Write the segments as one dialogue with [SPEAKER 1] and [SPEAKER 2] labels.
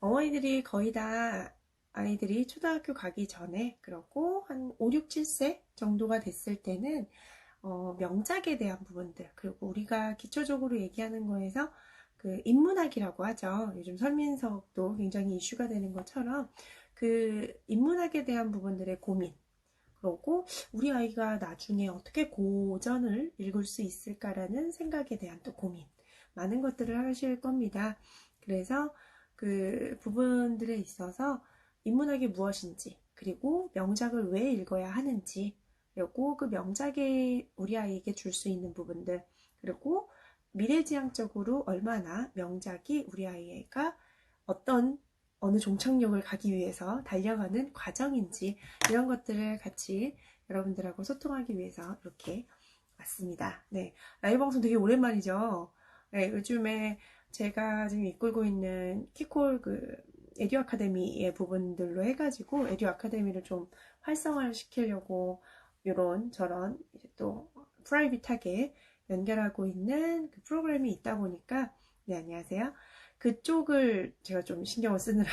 [SPEAKER 1] 어머니들이 거의 다 아이들이 초등학교 가기 전에, 그러고 한 5, 6, 7세 정도가 됐을 때는 명작에 대한 부분들, 그리고 우리가 기초적으로 얘기하는 거에서 그 인문학이라고 하죠. 요즘 설민석도 굉장히 이슈가 되는 것처럼 그 인문학에 대한 부분들의 고민, 그러고 우리 아이가 나중에 어떻게 고전을 읽을 수 있을까라는 생각에 대한 또 고민, 많은 것들을 하실 겁니다. 그래서 그 부분들에 있어서 인문학이 무엇인지, 그리고 명작을 왜 읽어야 하는지, 그리고 그 명작에 우리 아이에게 줄 수 있는 부분들, 그리고 미래지향적으로 얼마나 명작이 우리 아이가 어떤 어느 종착역을 가기 위해서 달려가는 과정인지, 이런 것들을 같이 여러분들하고 소통하기 위해서 이렇게 왔습니다. 네, 라이브 방송 되게 오랜만이죠. 네, 요즘에 제가 지금 이끌고 있는 키콜 그 에듀 아카데미의 부분들로 해가지고 에듀 아카데미를 좀 활성화를 시키려고 요런 저런 이제 또 프라이빗하게 연결하고 있는 그 프로그램이 있다 보니까, 네, 안녕하세요. 그쪽을 제가 좀 신경을 쓰느라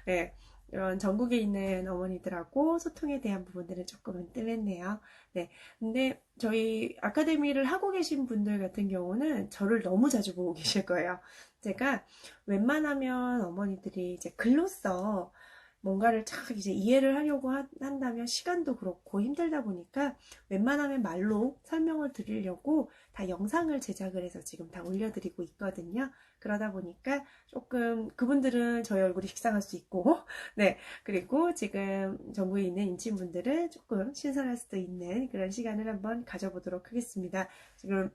[SPEAKER 1] 네, 이런 전국에 있는 어머니들하고 소통에 대한 부분들은 조금은 뜸했네요. 네, 근데 저희 아카데미를 하고 계신 분들 같은 경우는 저를 너무 자주 보고 계실 거예요. 제가 웬만하면 어머니들이 이제 글로써 뭔가를 쫙 이제 이해를 하려고 한다면 시간도 그렇고 힘들다 보니까 웬만하면 말로 설명을 드리려고 다 영상을 제작을 해서 지금 다 올려드리고 있거든요. 그러다 보니까 조금 그분들은 저희 얼굴이 식상할 수 있고, 네, 그리고 지금 전국에 있는 인친분들은 조금 신선할 수도 있는 그런 시간을 한번 가져보도록 하겠습니다. 지금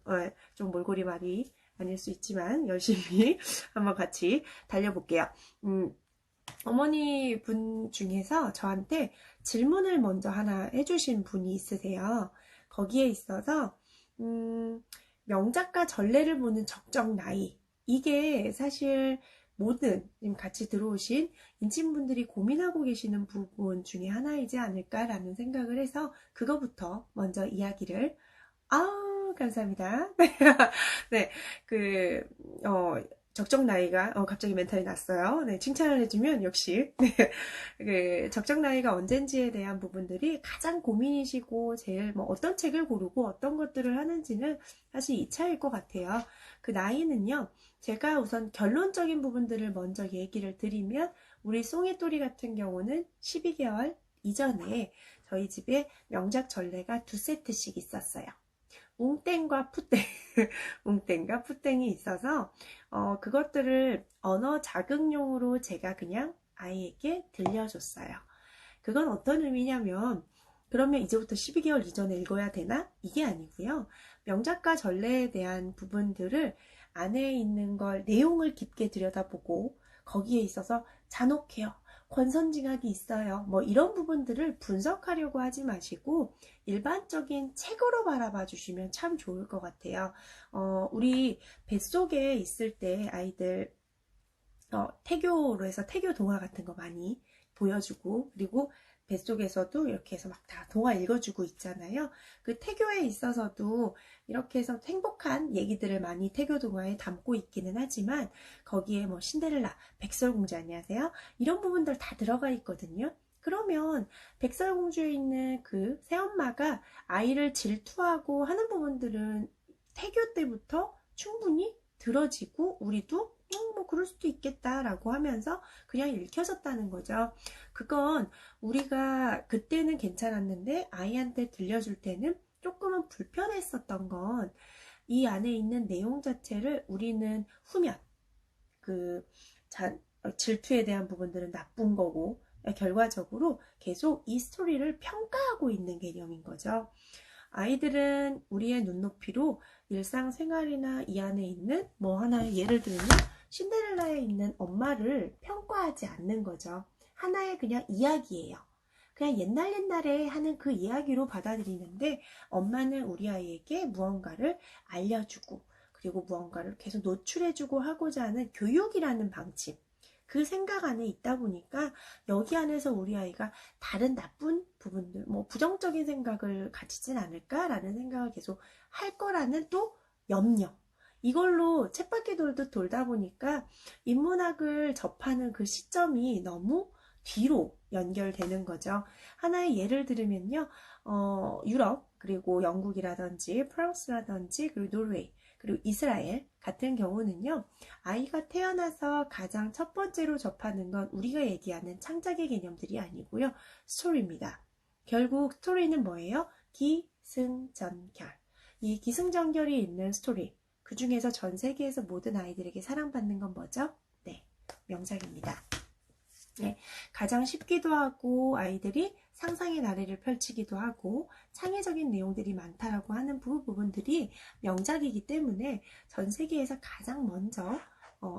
[SPEAKER 1] 좀 몰골이 말이 아닐 수 있지만 열심히 한번 같이 달려볼게요. 어머니 분 중에서 저한테 질문을 먼저 하나 해주신 분이 있으세요. 거기에 있어서 명작과 전래를 보는 적정 나이, 이게 사실 모든 지금 같이 들어오신 인친분들이 고민하고 계시는 부분 중에 하나이지 않을까라는 생각을 해서 그거부터 먼저 이야기를. 감사합니다. 네, 그, 적정 나이가, 갑자기 멘탈이 났어요. 네, 칭찬을 해주면 역시, 네, 그, 적정 나이가 언젠지에 대한 부분들이 가장 고민이시고, 제일 뭐 어떤 책을 고르고 어떤 것들을 하는지는 사실 2차일 것 같아요. 그 나이는요, 제가 우선 결론적인 부분들을 먼저 얘기를 드리면, 우리 송이또리 같은 경우는 12개월 이전에 저희 집에 명작 전래가 2세트씩 있었어요. 웅땡과 푸땡, 웅땡과 푸땡이 있어서 그것들을 언어 자극용으로 제가 그냥 아이에게 들려줬어요. 그건 어떤 의미냐면, 그러면 이제부터 12개월 이전에 읽어야 되나? 이게 아니고요. 명작과 전래에 대한 부분들을 안에 있는 걸 내용을 깊게 들여다보고 거기에 있어서 잔혹해요, 권선징악이 있어요, 뭐 이런 부분들을 분석하려고 하지 마시고 일반적인 책으로 바라봐 주시면 참 좋을 것 같아요. 우리 뱃속에 있을 때 아이들 태교로 해서 태교 동화 같은 거 많이 보여주고, 그리고 뱃속에서도 이렇게 해서 막 다 동화 읽어주고 있잖아요. 그 태교에 있어서도 이렇게 해서 행복한 얘기들을 많이 태교 동화에 담고 있기는 하지만 거기에 뭐 신데렐라, 백설공주 안녕하세요, 이런 부분들 다 들어가 있거든요. 그러면 백설공주에 있는 그 새엄마가 아이를 질투하고 하는 부분들은 태교 때부터 충분히 들어지고, 우리도 뭐 그럴 수도 있겠다라고 하면서 그냥 읽혀졌다는 거죠. 그건 우리가 그때는 괜찮았는데 아이한테 들려줄 때는 조금은 불편했었던 건, 이 안에 있는 내용 자체를 우리는 후면 그 질투에 대한 부분들은 나쁜 거고, 결과적으로 계속 이 스토리를 평가하고 있는 개념인 거죠. 아이들은 우리의 눈높이로 일상생활이나 이 안에 있는 뭐 하나의 예를 들면 신데렐라에 있는 엄마를 평가하지 않는 거죠. 하나의 그냥 이야기예요. 그냥 옛날에 하는 그 이야기로 받아들이는데, 엄마는 우리 아이에게 무언가를 알려주고, 그리고 무언가를 계속 노출해주고 하고자 하는 교육이라는 방침, 그 생각 안에 있다 보니까 여기 안에서 우리 아이가 다른 나쁜 부분들, 뭐 부정적인 생각을 가지진 않을까라는 생각을 계속 할 거라는 또 염려, 이걸로 쳇바퀴 돌듯 돌다 보니까 인문학을 접하는 그 시점이 너무 뒤로 연결되는 거죠. 하나의 예를 들으면요, 유럽, 그리고 영국이라든지 프랑스라든지 그리고 노르웨이, 그리고 이스라엘 같은 경우는요, 아이가 태어나서 가장 첫 번째로 접하는 건 우리가 얘기하는 창작의 개념들이 아니고요, 스토리입니다. 결국 스토리는 뭐예요? 기승전결. 이 기승전결이 있는 스토리, 그 중에서 전 세계에서 모든 아이들에게 사랑받는 건 뭐죠? 네, 명작입니다. 네, 가장 쉽기도 하고 아이들이 상상의 나래를 펼치기도 하고 창의적인 내용들이 많다라고 하는 부분들이 명작이기 때문에 전 세계에서 가장 먼저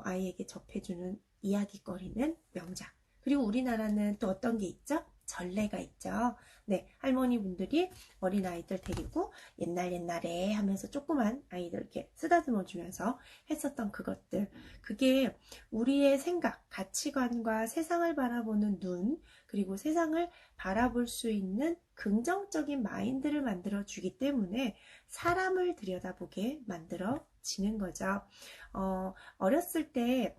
[SPEAKER 1] 아이에게 접해주는 이야기거리는 명작. 그리고 우리나라는 또 어떤 게 있죠? 전래가 있죠. 네, 할머니분들이 어린아이들 데리고 옛날에 하면서 조그만 아이들 이렇게 쓰다듬어 주면서 했었던 그것들. 그게 우리의 생각, 가치관과 세상을 바라보는 눈, 그리고 세상을 바라볼 수 있는 긍정적인 마인드를 만들어 주기 때문에 사람을 들여다보게 만들어지는 거죠. 어렸을 때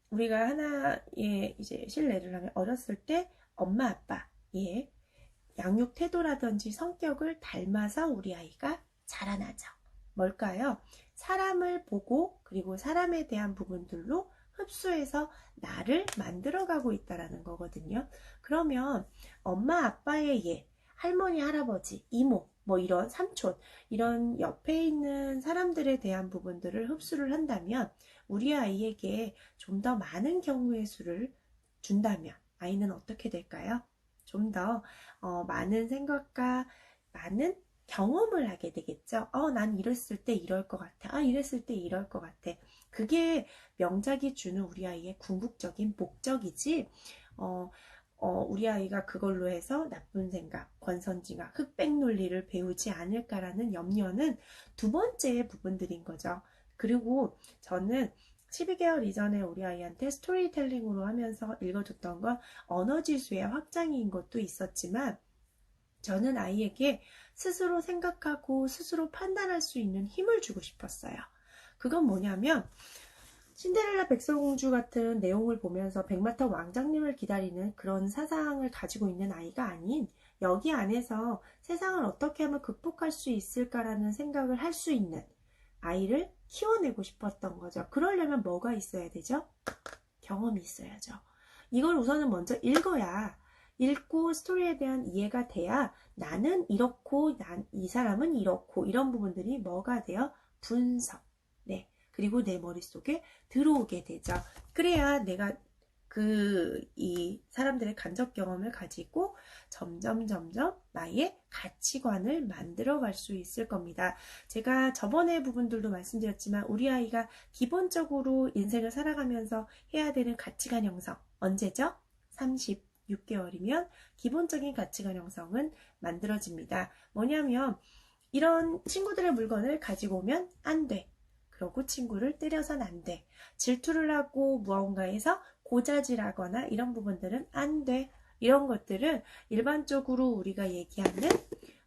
[SPEAKER 1] 우리가 하나의 이제 실례를 하면 어렸을 때 엄마 아빠의 양육 태도라든지 성격을 닮아서 우리 아이가 자라나죠. 뭘까요? 사람을 보고 그리고 사람에 대한 부분들로 흡수해서 나를 만들어가고 있다라는 거거든요. 그러면 엄마 아빠의 예, 할머니, 할아버지, 이모, 뭐 이런 삼촌, 이런 옆에 있는 사람들에 대한 부분들을 흡수를 한다면 우리 아이에게 좀 더 많은 경우의 수를 준다면 아이는 어떻게 될까요? 좀 더 많은 생각과 많은 경험을 하게 되겠죠. 난 이랬을 때 이럴 것 같아. 이랬을 때 이럴 것 같아. 그게 명작이 주는 우리 아이의 궁극적인 목적이지, 우리 아이가 그걸로 해서 나쁜 생각, 권선징악, 흑백 논리를 배우지 않을까라는 염려는 두 번째 부분들인 거죠. 그리고 저는 12개월 이전에 우리 아이한테 스토리텔링으로 하면서 읽어줬던 건 언어지수의 확장인 것도 있었지만 저는 아이에게 스스로 생각하고 스스로 판단할 수 있는 힘을 주고 싶었어요. 그건 뭐냐면 신데렐라 백설공주 같은 내용을 보면서 백마탄 왕자님을 기다리는 그런 사상을 가지고 있는 아이가 아닌 여기 안에서 세상을 어떻게 하면 극복할 수 있을까라는 생각을 할 수 있는 아이를 키워내고 싶었던 거죠. 그러려면 뭐가 있어야 되죠? 경험이 있어야죠. 이걸 우선은 먼저 읽어야 읽고 스토리에 대한 이해가 돼야 나는 이렇고 이 사람은 이렇고 이런 부분들이 뭐가 돼요? 분석. 네. 그리고 내 머릿속에 들어오게 되죠. 그래야 내가 이 사람들의 간접 경험을 가지고 점점 나의 가치관을 만들어 갈 수 있을 겁니다. 제가 저번에 부분들도 말씀드렸지만 우리 아이가 기본적으로 인생을 살아가면서 해야 되는 가치관 형성 언제죠? 36개월이면 기본적인 가치관 형성은 만들어집니다. 뭐냐면 이런 친구들의 물건을 가지고 오면 안 돼. 그러고 친구를 때려서는 안 돼. 질투를 하고 무언가에서 고자질하거나 이런 부분들은 안 돼. 이런 것들은 일반적으로 우리가 얘기하는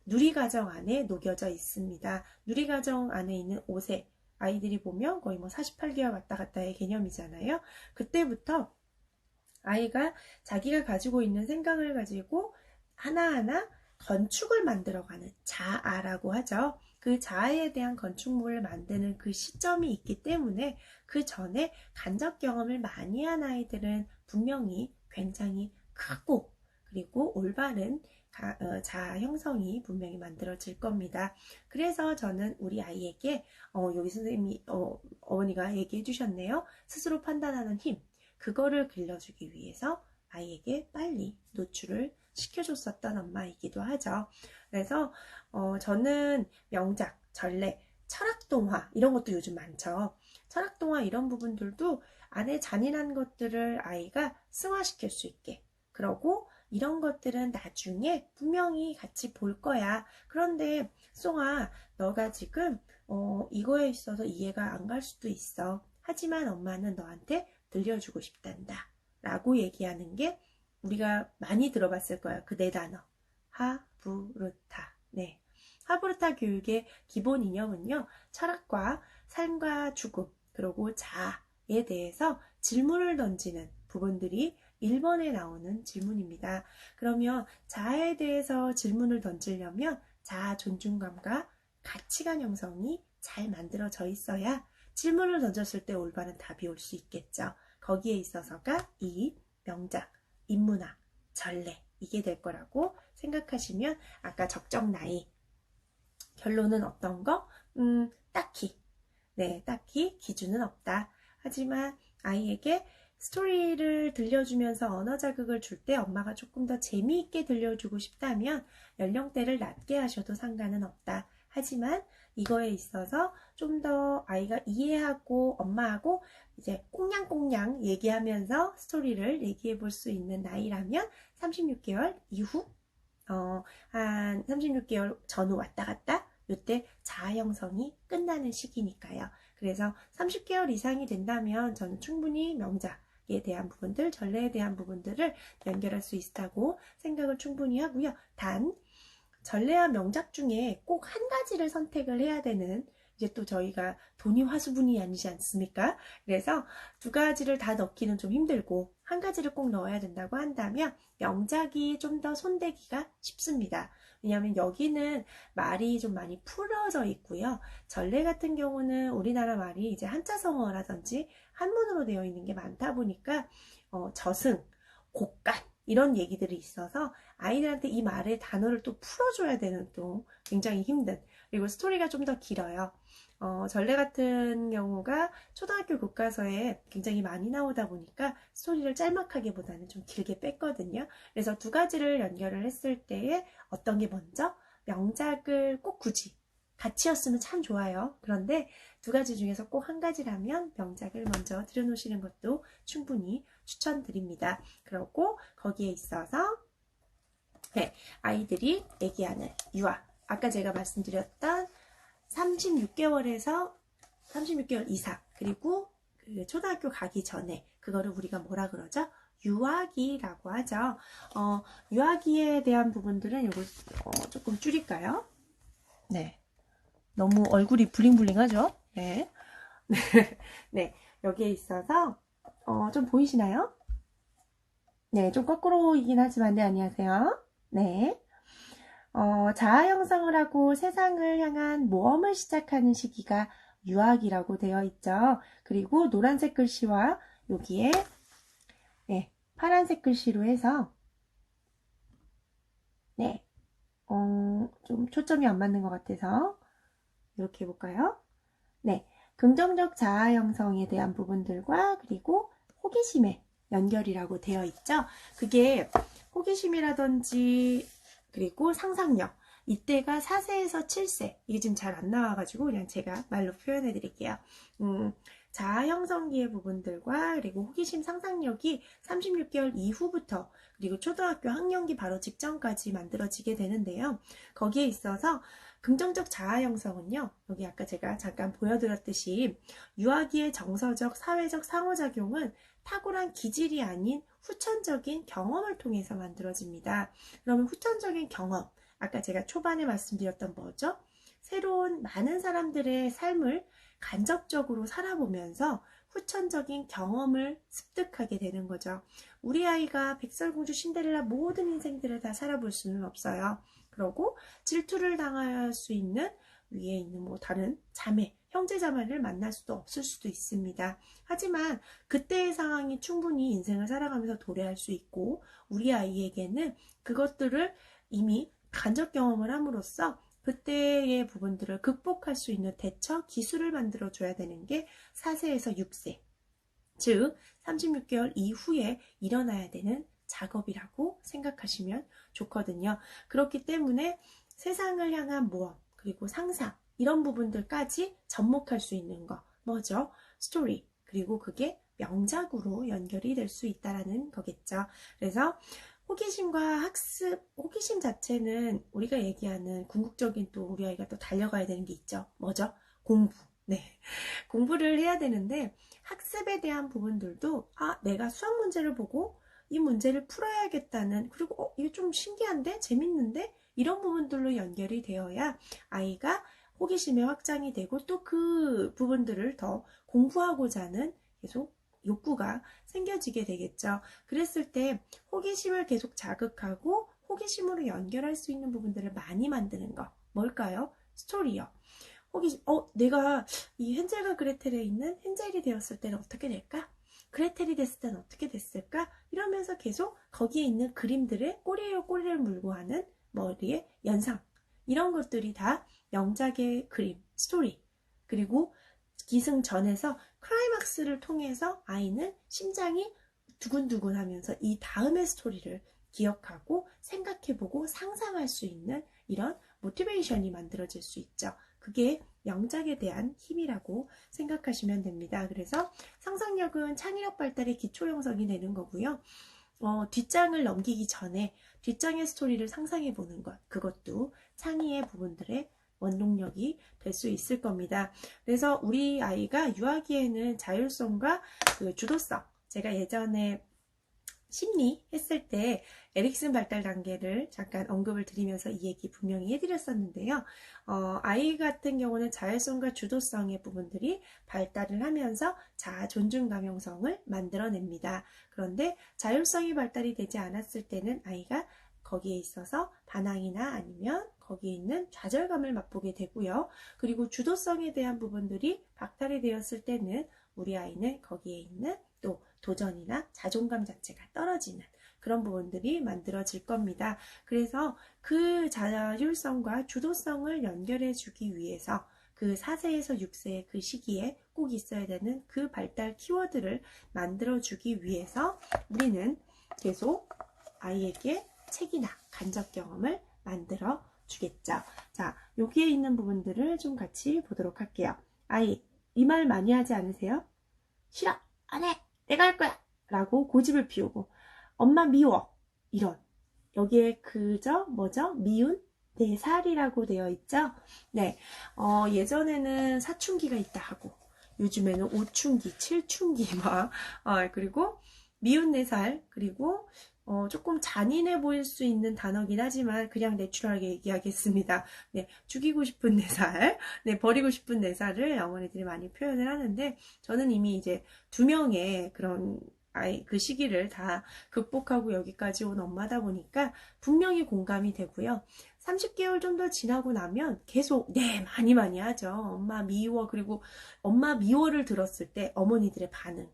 [SPEAKER 1] 누리과정 안에 녹여져 있습니다. 누리과정 안에 있는 5세 아이들이 보면 거의 뭐 48개월 왔다 갔다의 개념이잖아요. 그때부터 아이가 자기가 가지고 있는 생각을 가지고 하나하나 건축을 만들어가는 자아라고 하죠. 그 자아에 대한 건축물을 만드는 그 시점이 있기 때문에 그 전에 간접 경험을 많이 한 아이들은 분명히 굉장히 크고 그리고 올바른 자아 형성이 분명히 만들어질 겁니다. 그래서 저는 우리 아이에게 여기 선생님이 어머니가 얘기해 주셨네요. 스스로 판단하는 힘 그거를 길러주기 위해서 아이에게 빨리 노출을 시켜줬었던 엄마이기도 하죠. 그래서 저는 명작, 전래, 철학동화 이런 것도 요즘 많죠. 철학동화 이런 부분들도 안에 잔인한 것들을 아이가 승화시킬 수 있게 그러고 이런 것들은 나중에 분명히 같이 볼 거야. 그런데 송아 너가 지금 이거에 있어서 이해가 안 갈 수도 있어. 하지만 엄마는 너한테 들려주고 싶단다 라고 얘기하는 게 우리가 많이 들어봤을 거예요. 그 네 단어 하부르타. 네, 하브르타 교육의 기본 이념은요, 철학과 삶과 죽음, 그리고 자아에 대해서 질문을 던지는 부분들이 1번에 나오는 질문입니다. 그러면 자아에 대해서 질문을 던지려면 자아 존중감과 가치관 형성이 잘 만들어져 있어야 질문을 던졌을 때 올바른 답이 올 수 있겠죠. 거기에 있어서가 이 명작, 인문학, 전례 이게 될 거라고 생각하시면 아까 적정 나이 결론은 어떤 거? 딱히 기준은 없다. 하지만 아이에게 스토리를 들려주면서 언어 자극을 줄 때 엄마가 조금 더 재미있게 들려주고 싶다면 연령대를 낮게 하셔도 상관은 없다. 하지만 이거에 있어서 좀 더 아이가 이해하고 엄마하고 이제 꽁냥꽁냥 얘기하면서 스토리를 얘기해 볼 수 있는 나이라면 36개월 이후 한 36개월 전후 왔다 갔다 이때 자아 형성이 끝나는 시기니까요. 그래서 30개월 이상이 된다면 저는 충분히 명작에 대한 부분들, 전례에 대한 부분들을 연결할 수 있다고 생각을 충분히 하고요. 단 전례와 명작 중에 꼭 한 가지를 선택을 해야 되는 이제 또 저희가 돈이 화수분이 아니지 않습니까? 그래서 두 가지를 다 넣기는 좀 힘들고 한 가지를 꼭 넣어야 된다고 한다면 명작이 좀 더 손대기가 쉽습니다. 왜냐하면 여기는 말이 좀 많이 풀어져 있고요. 전례 같은 경우는 우리나라 말이 이제 한자성어라든지 한문으로 되어 있는 게 많다 보니까 저승, 곡간 이런 얘기들이 있어서 아이들한테 이 말의 단어를 또 풀어줘야 되는 또 굉장히 힘든, 그리고 스토리가 좀 더 길어요. 전래 같은 경우가 초등학교 교과서에 굉장히 많이 나오다 보니까 스토리를 짤막하게보다는 좀 길게 뺐거든요. 그래서 두 가지를 연결을 했을 때에 어떤 게 먼저? 명작을 꼭 굳이 같이였으면 참 좋아요. 그런데 두 가지 중에서 꼭 한 가지라면 명작을 먼저 들여놓으시는 것도 충분히 추천드립니다. 그리고 거기에 있어서 아이들이 얘기하는 유아, 아까 제가 말씀드렸던 36개월에서 36개월 이상, 그리고 그 초등학교 가기 전에 그거를 우리가 뭐라 그러죠? 유아기라고 하죠. 유아기에 대한 부분들은 이거 조금 줄일까요? 네, 너무 얼굴이 블링블링하죠? 네, 네, 여기에 있어서 좀 보이시나요? 네, 좀 거꾸로이긴 하지만 네, 안녕하세요. 네. 자아 형성을 하고 세상을 향한 모험을 시작하는 시기가 유학이라고 되어 있죠. 그리고 노란색 글씨와 여기에 파란색 글씨로 해서 좀 초점이 안 맞는 것 같아서 이렇게 해볼까요? 네, 긍정적 자아 형성에 대한 부분들과 그리고 호기심의 연결이라고 되어 있죠. 그게 호기심이라든지 그리고 상상력, 이때가 4세에서 7세, 이게 지금 잘 안 나와가지고 그냥 제가 말로 표현해 드릴게요. 자아 형성기의 부분들과 그리고 호기심 상상력이 36개월 이후부터 그리고 초등학교 학년기 바로 직전까지 만들어지게 되는데요. 거기에 있어서 긍정적 자아 형성은요, 여기 아까 제가 잠깐 보여드렸듯이 유아기의 정서적, 사회적 상호작용은 탁월한 기질이 아닌 후천적인 경험을 통해서 만들어집니다. 그러면 후천적인 경험, 아까 제가 초반에 말씀드렸던 뭐죠? 새로운 많은 사람들의 삶을 간접적으로 살아보면서 후천적인 경험을 습득하게 되는 거죠. 우리 아이가 백설공주 신데렐라 모든 인생들을 다 살아볼 수는 없어요. 그러고 질투를 당할 수 있는 위에 있는 뭐 다른 자매, 형제자매를 만날 수도 없을 수도 있습니다. 하지만 그때의 상황이 충분히 인생을 살아가면서 도래할 수 있고 우리 아이에게는 그것들을 이미 간접 경험을 함으로써 그때의 부분들을 극복할 수 있는 대처 기술을 만들어줘야 되는 게 4세에서 6세, 즉 36개월 이후에 일어나야 되는 작업이라고 생각하시면 좋거든요. 그렇기 때문에 세상을 향한 모험, 그리고 상상, 이런 부분들까지 접목할 수 있는 거 뭐죠? 스토리, 그리고 그게 명작으로 연결이 될 수 있다는 거겠죠. 그래서 호기심과 학습, 호기심 자체는 우리가 얘기하는 궁극적인 또 우리 아이가 또 달려가야 되는 게 있죠. 뭐죠? 공부. 네. 공부를 해야 되는데 학습에 대한 부분들도 내가 수학 문제를 보고 이 문제를 풀어야겠다는, 그리고 이게 좀 신기한데? 재밌는데? 이런 부분들로 연결이 되어야 아이가 호기심의 확장이 되고 또 그 부분들을 더 공부하고자 하는 계속 욕구가 생겨지게 되겠죠. 그랬을 때 호기심을 계속 자극하고 호기심으로 연결할 수 있는 부분들을 많이 만드는 거. 뭘까요? 스토리요. 호기심, 내가 이 헨젤과 그레텔에 있는 헨젤이 되었을 때는 어떻게 될까? 그레텔이 됐을 때는 어떻게 됐을까? 이러면서 계속 거기에 있는 그림들을 꼬리에 꼬리를 물고 하는 머리의 연상. 이런 것들이 다 명작의 그림, 스토리. 그리고 기승전에서 클라이막스를 통해서 아이는 심장이 두근두근 하면서 이 다음의 스토리를 기억하고 생각해보고 상상할 수 있는 이런 모티베이션이 만들어질 수 있죠. 그게 명작에 대한 힘이라고 생각하시면 됩니다. 그래서 상상력은 창의력 발달의 기초 형성이 되는 거고요. 뒷장을 넘기기 전에 뒷장의 스토리를 상상해 보는 것, 그것도 창의의 부분들의 원동력이 될 수 있을 겁니다. 그래서 우리 아이가 유아기에는 자율성과 그 주도성, 제가 예전에 심리 했을 때 에릭슨 발달 단계를 잠깐 언급을 드리면서 이 얘기 분명히 해드렸었는데요. 아이 같은 경우는 자율성과 주도성의 부분들이 발달을 하면서 자아 존중감 형성을 만들어냅니다. 그런데 자율성이 발달이 되지 않았을 때는 아이가 거기에 있어서 반항이나 아니면 거기에 있는 좌절감을 맛보게 되고요. 그리고 주도성에 대한 부분들이 박탈이 되었을 때는 우리 아이는 거기에 있는 또 도전이나 자존감 자체가 떨어지는 그런 부분들이 만들어질 겁니다. 그래서 그 자율성과 주도성을 연결해 주기 위해서 그 4세에서 6세의 그 시기에 꼭 있어야 되는 그 발달 키워드를 만들어 주기 위해서 우리는 계속 아이에게 책이나 간접 경험을 만들어 주겠죠. 자, 여기에 있는 부분들을 좀 같이 보도록 할게요. 아이, 이 말 많이 하지 않으세요? 싫어, 안 해, 내가 할 거야 라고 고집을 피우고 엄마 미워 이런 여기에 그저 뭐죠? 미운 4살이라고 되어 있죠. 네, 예전에는 사춘기가 있다 하고 요즘에는 5춘기, 7춘기 막 그리고 미운 4살 그리고 조금 잔인해 보일 수 있는 단어긴 하지만 그냥 내추럴하게 얘기하겠습니다. 네, 죽이고 싶은 4살, 네, 버리고 싶은 4살을 어머니들이 많이 표현을 하는데 저는 이미 이제 2명의 그런 아이 그 시기를 다 극복하고 여기까지 온 엄마다 보니까 분명히 공감이 되고요. 30개월 좀 더 지나고 나면 계속 네 많이 하죠. 엄마 미워. 그리고 엄마 미워를 들었을 때 어머니들의 반응.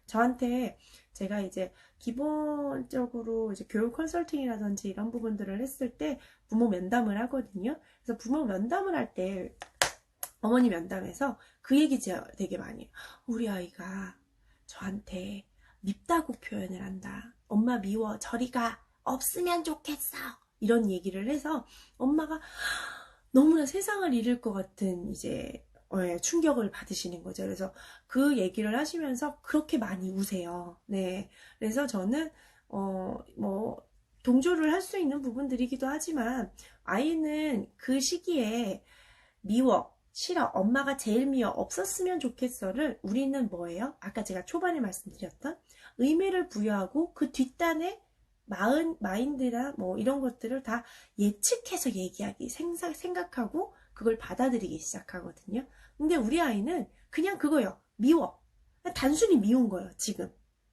[SPEAKER 1] 저한테 제가 이제 기본적으로 이제 교육 컨설팅이라든지 이런 부분들을 했을 때 부모 면담을 하거든요. 그래서 부모 면담을 할 때 어머니 면담에서 그 얘기 되게 많이 해요. 우리 아이가 저한테 밉다고 표현을 한다. 엄마 미워. 저리 가. 없으면 좋겠어. 이런 얘기를 해서 엄마가 너무나 세상을 잃을 것 같은 이제 충격을 받으시는 거죠. 그래서 그 얘기를 하시면서 그렇게 많이 우세요. 네. 그래서 저는, 동조를 할 수 있는 부분들이기도 하지만, 아이는 그 시기에 미워, 싫어, 엄마가 제일 미워, 없었으면 좋겠어를 우리는 뭐예요? 아까 제가 초반에 말씀드렸던 의미를 부여하고 그 뒷단에 마인드나 뭐 이런 것들을 다 예측해서 얘기하기, 생각하고 그걸 받아들이기 시작하거든요. 근데 우리 아이는 그냥 그거예요. 미워. 단순히 미운 거예요, 지금.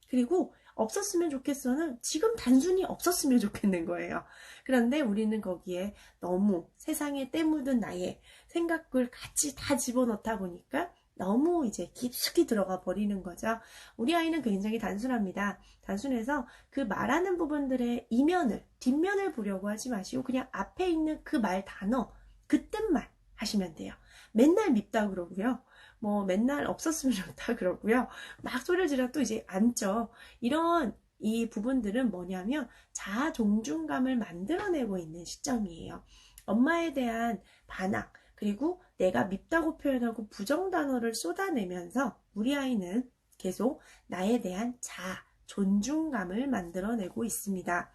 [SPEAKER 1] 그리고 없었으면 좋겠어는 지금 단순히 없었으면 좋겠는 거예요. 그런데 우리는 거기에 너무 세상에 때묻은 나의 생각을 같이 다 집어넣다 보니까 너무 이제 깊숙이 들어가 버리는 거죠. 우리 아이는 굉장히 단순합니다. 단순해서 그 말하는 부분들의 이면을, 뒷면을 보려고 하지 마시고 그냥 앞에 있는 그 말 단어, 그 뜻만 하시면 돼요. 맨날 밉다 그러고요. 뭐 맨날 없었으면 좋다 그러고요. 막 소리를 지르또 이제 앉죠. 이런 이 부분들은 뭐냐면 자아 존중감을 만들어내고 있는 시점이에요. 엄마에 대한 반항, 그리고 내가 밉다고 표현하고 부정 단어를 쏟아내면서 우리 아이는 계속 나에 대한 자아, 존중감을 만들어내고 있습니다.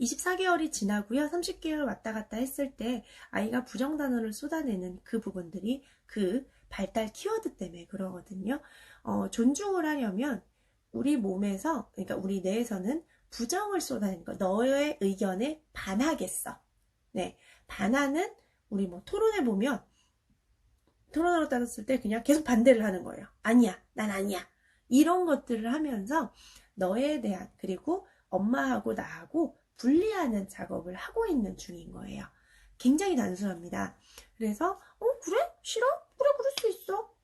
[SPEAKER 1] 24개월이 지나고요. 30개월 왔다 갔다 했을 때 아이가 부정 단어를 쏟아내는 그 부분들이 그 발달 키워드 때문에 그러거든요. 존중을 하려면 우리 몸에서, 그러니까 우리 뇌에서는 부정을 쏟아내는 거, 너의 의견에 반하겠어. 네, 반하는 우리 뭐 토론해 보면 토론으로 따졌을 때 그냥 계속 반대를 하는 거예요. 아니야, 난 아니야. 이런 것들을 하면서 너에 대한 그리고 엄마하고 나하고 분리하는 작업을 하고 있는 중인 거예요. 굉장히 단순합니다. 그래서 그래? 싫어? 그래 그럴 수 있어.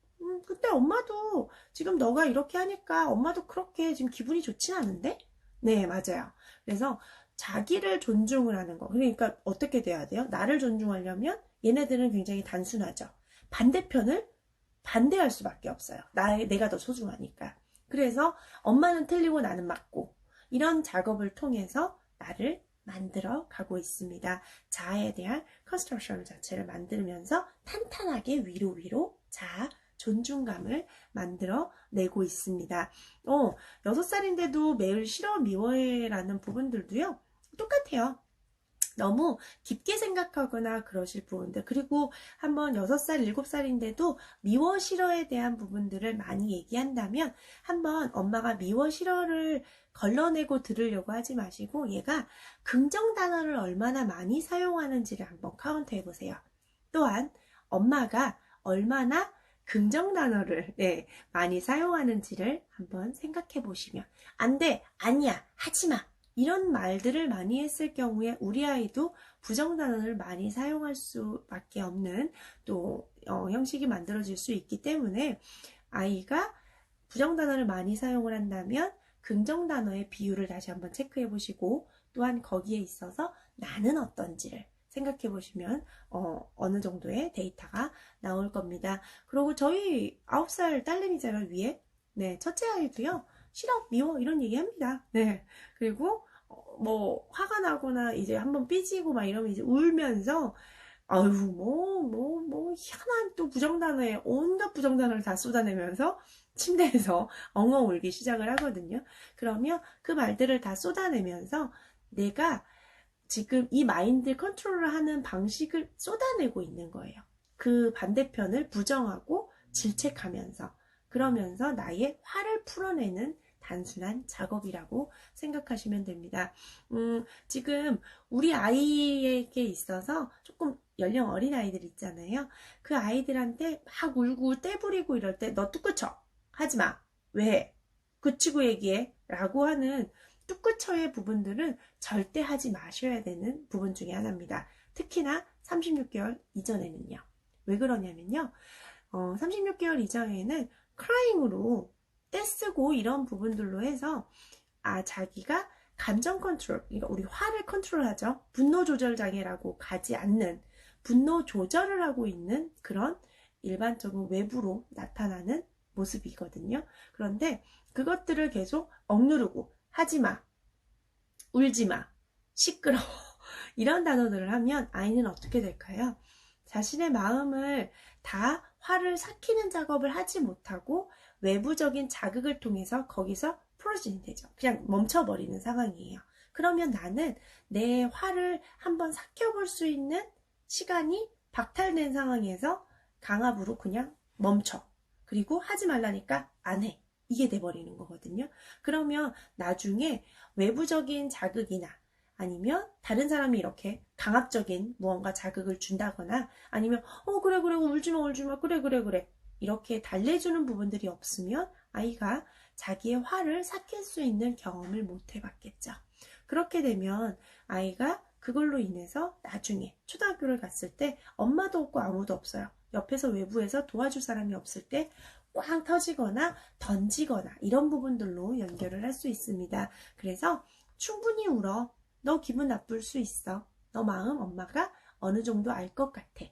[SPEAKER 1] 근데 엄마도 지금 너가 이렇게 하니까 엄마도 그렇게 지금 기분이 좋진 않은데? 네, 맞아요. 그래서 자기를 존중을 하는 거. 그러니까 어떻게 돼야 돼요? 나를 존중하려면 얘네들은 굉장히 단순하죠. 반대편을 반대할 수밖에 없어요. 내가 더 소중하니까. 그래서 엄마는 틀리고 나는 맞고 이런 작업을 통해서 나를 만들어 가고 있습니다. 자아에 대한 컨스트럭션 자체를 만들면서 탄탄하게 위로 자아, 존중감을 만들어 내고 있습니다. 6살인데도 매일 싫어 미워해라는 부분들도요. 똑같아요. 너무 깊게 생각하거나 그러실 부분들 그리고 한번 6살, 7살인데도 미워 싫어에 대한 부분들을 많이 얘기한다면 한번 엄마가 미워 싫어를 걸러내고 들으려고 하지 마시고 얘가 긍정 단어를 얼마나 많이 사용하는지를 한번 카운트 해보세요. 또한 엄마가 얼마나 긍정 단어를 많이 사용하는지를 한번 생각해 보시면 안 돼, 아니야, 하지마 이런 말들을 많이 했을 경우에 우리 아이도 부정 단어를 많이 사용할 수밖에 없는 또 형식이 만들어질 수 있기 때문에 아이가 부정 단어를 많이 사용을 한다면 긍정 단어의 비율을 다시 한번 체크해 보시고 또한 거기에 있어서 나는 어떤지를 생각해 보시면 어느 정도의 데이터가 나올 겁니다. 그리고 저희 9살 딸내미잖아요, 위에. 네, 첫째 아이도요. 싫어, 미워 이런 얘기 합니다. 네. 그리고 뭐 화가 나거나 이제 한번 삐지고 막 이러면 이제 울면서 아유 뭐 희한한 또 부정단어에 온갖 부정단어를 다 쏟아내면서 침대에서 엉엉 울기 시작을 하거든요. 그러면 그 말들을 다 쏟아내면서 내가 지금 이 마인드 컨트롤을 하는 방식을 쏟아내고 있는 거예요. 그 반대편을 부정하고 질책하면서 그러면서 나의 화를 풀어내는 단순한 작업이라고 생각하시면 됩니다. 지금 우리 아이에게 있어서 조금 연령 어린 아이들 있잖아요. 그 아이들한테 막 울고 떼부리고 이럴 때 너 뚝그쳐 하지마 왜 그치고 얘기해 라고 하는 뚝그쳐의 부분들은 절대 하지 마셔야 되는 부분 중에 하나입니다. 특히나 36개월 이전에는요. 왜 그러냐면요. 36개월 이전에는 크라잉으로 떼쓰고 이런 부분들로 해서 자기가 감정 컨트롤, 그러니까 우리 화를 컨트롤하죠. 분노 조절 장애라고 가지 않는 분노 조절을 하고 있는 그런 일반적인 외부로 나타나는 모습이거든요. 그런데 그것들을 계속 억누르고 하지마, 울지마, 시끄러워 이런 단어들을 하면 아이는 어떻게 될까요? 자신의 마음을 다 화를 삭히는 작업을 하지 못하고 외부적인 자극을 통해서 거기서 풀어지는 되죠. 그냥 멈춰버리는 상황이에요. 그러면 나는 내 화를 한번 삭혀볼 수 있는 시간이 박탈된 상황에서 강압으로 그냥 멈춰. 그리고 하지 말라니까 안 해. 이게 돼버리는 거거든요. 그러면 나중에 외부적인 자극이나 아니면 다른 사람이 이렇게 강압적인 무언가 자극을 준다거나 아니면 그래 울지마 그래 이렇게 달래주는 부분들이 없으면 아이가 자기의 화를 삭힐 수 있는 경험을 못 해봤겠죠. 그렇게 되면 아이가 그걸로 인해서 나중에 초등학교를 갔을 때 엄마도 없고 아무도 없어요. 옆에서 외부에서 도와줄 사람이 없을 때 꽝 터지거나 던지거나 이런 부분들로 연결을 할 수 있습니다. 그래서 충분히 울어. 너 기분 나쁠 수 있어. 너 마음 엄마가 어느 정도 알 것 같아.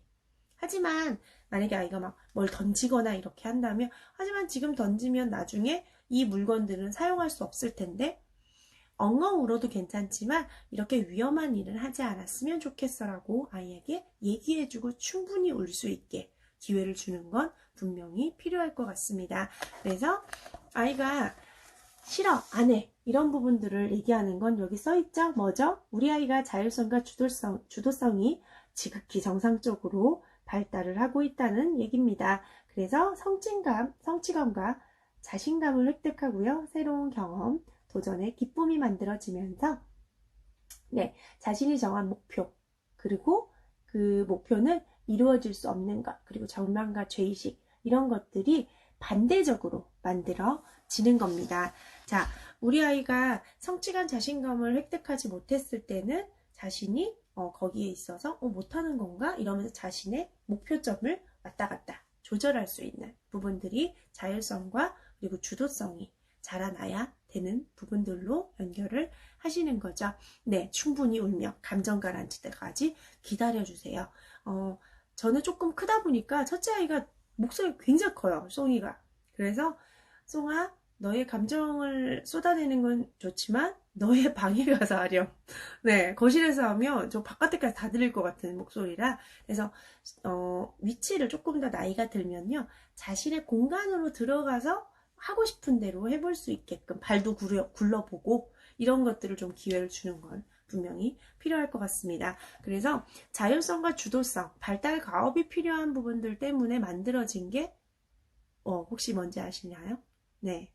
[SPEAKER 1] 하지만 만약에 아이가 막 뭘 던지거나 이렇게 한다면 하지만 지금 던지면 나중에 이 물건들은 사용할 수 없을 텐데 엉엉 울어도 괜찮지만 이렇게 위험한 일을 하지 않았으면 좋겠어 라고 아이에게 얘기해주고 충분히 울 수 있게 기회를 주는 건 분명히 필요할 것 같습니다. 그래서 아이가 싫어, 안 해 이런 부분들을 얘기하는 건 여기 써있죠? 뭐죠? 우리 아이가 자율성과 주도성이 지극히 정상적으로 발달을 하고 있다는 얘기입니다. 그래서 성취감과 자신감을 획득하고요. 새로운 경험, 도전의 기쁨이 만들어지면서 자신이 정한 목표, 그리고 그 목표는 이루어질 수 없는 것, 그리고 절망과 죄의식, 이런 것들이 반대적으로 만들어지는 겁니다. 자, 우리 아이가 성취감, 자신감을 획득하지 못했을 때는 자신이 거기에 있어서 못하는 건가? 이러면서 자신의 목표점을 왔다 갔다 조절할 수 있는 부분들이 자율성과 그리고 주도성이 자라나야 되는 부분들로 연결을 하시는 거죠. 네, 충분히 울며 감정 가라앉을 때까지 기다려주세요. 저는 조금 크다 보니까 첫째 아이가 목소리가 굉장히 커요, 송이가. 그래서 송아, 너의 감정을 쏟아내는 건 좋지만 너의 방에 가서 하렴. 네, 거실에서 하면 저 바깥에까지 다 들릴 것 같은 목소리라. 그래서 위치를 조금 더 나이가 들면요, 자신의 공간으로 들어가서 하고 싶은 대로 해볼 수 있게끔 발도 굴러보고 이런 것들을 좀 기회를 주는 건 분명히 필요할 것 같습니다. 그래서 자율성과 주도성, 발달 가업이 필요한 부분들 때문에 만들어진 게 혹시 뭔지 아시나요? 네,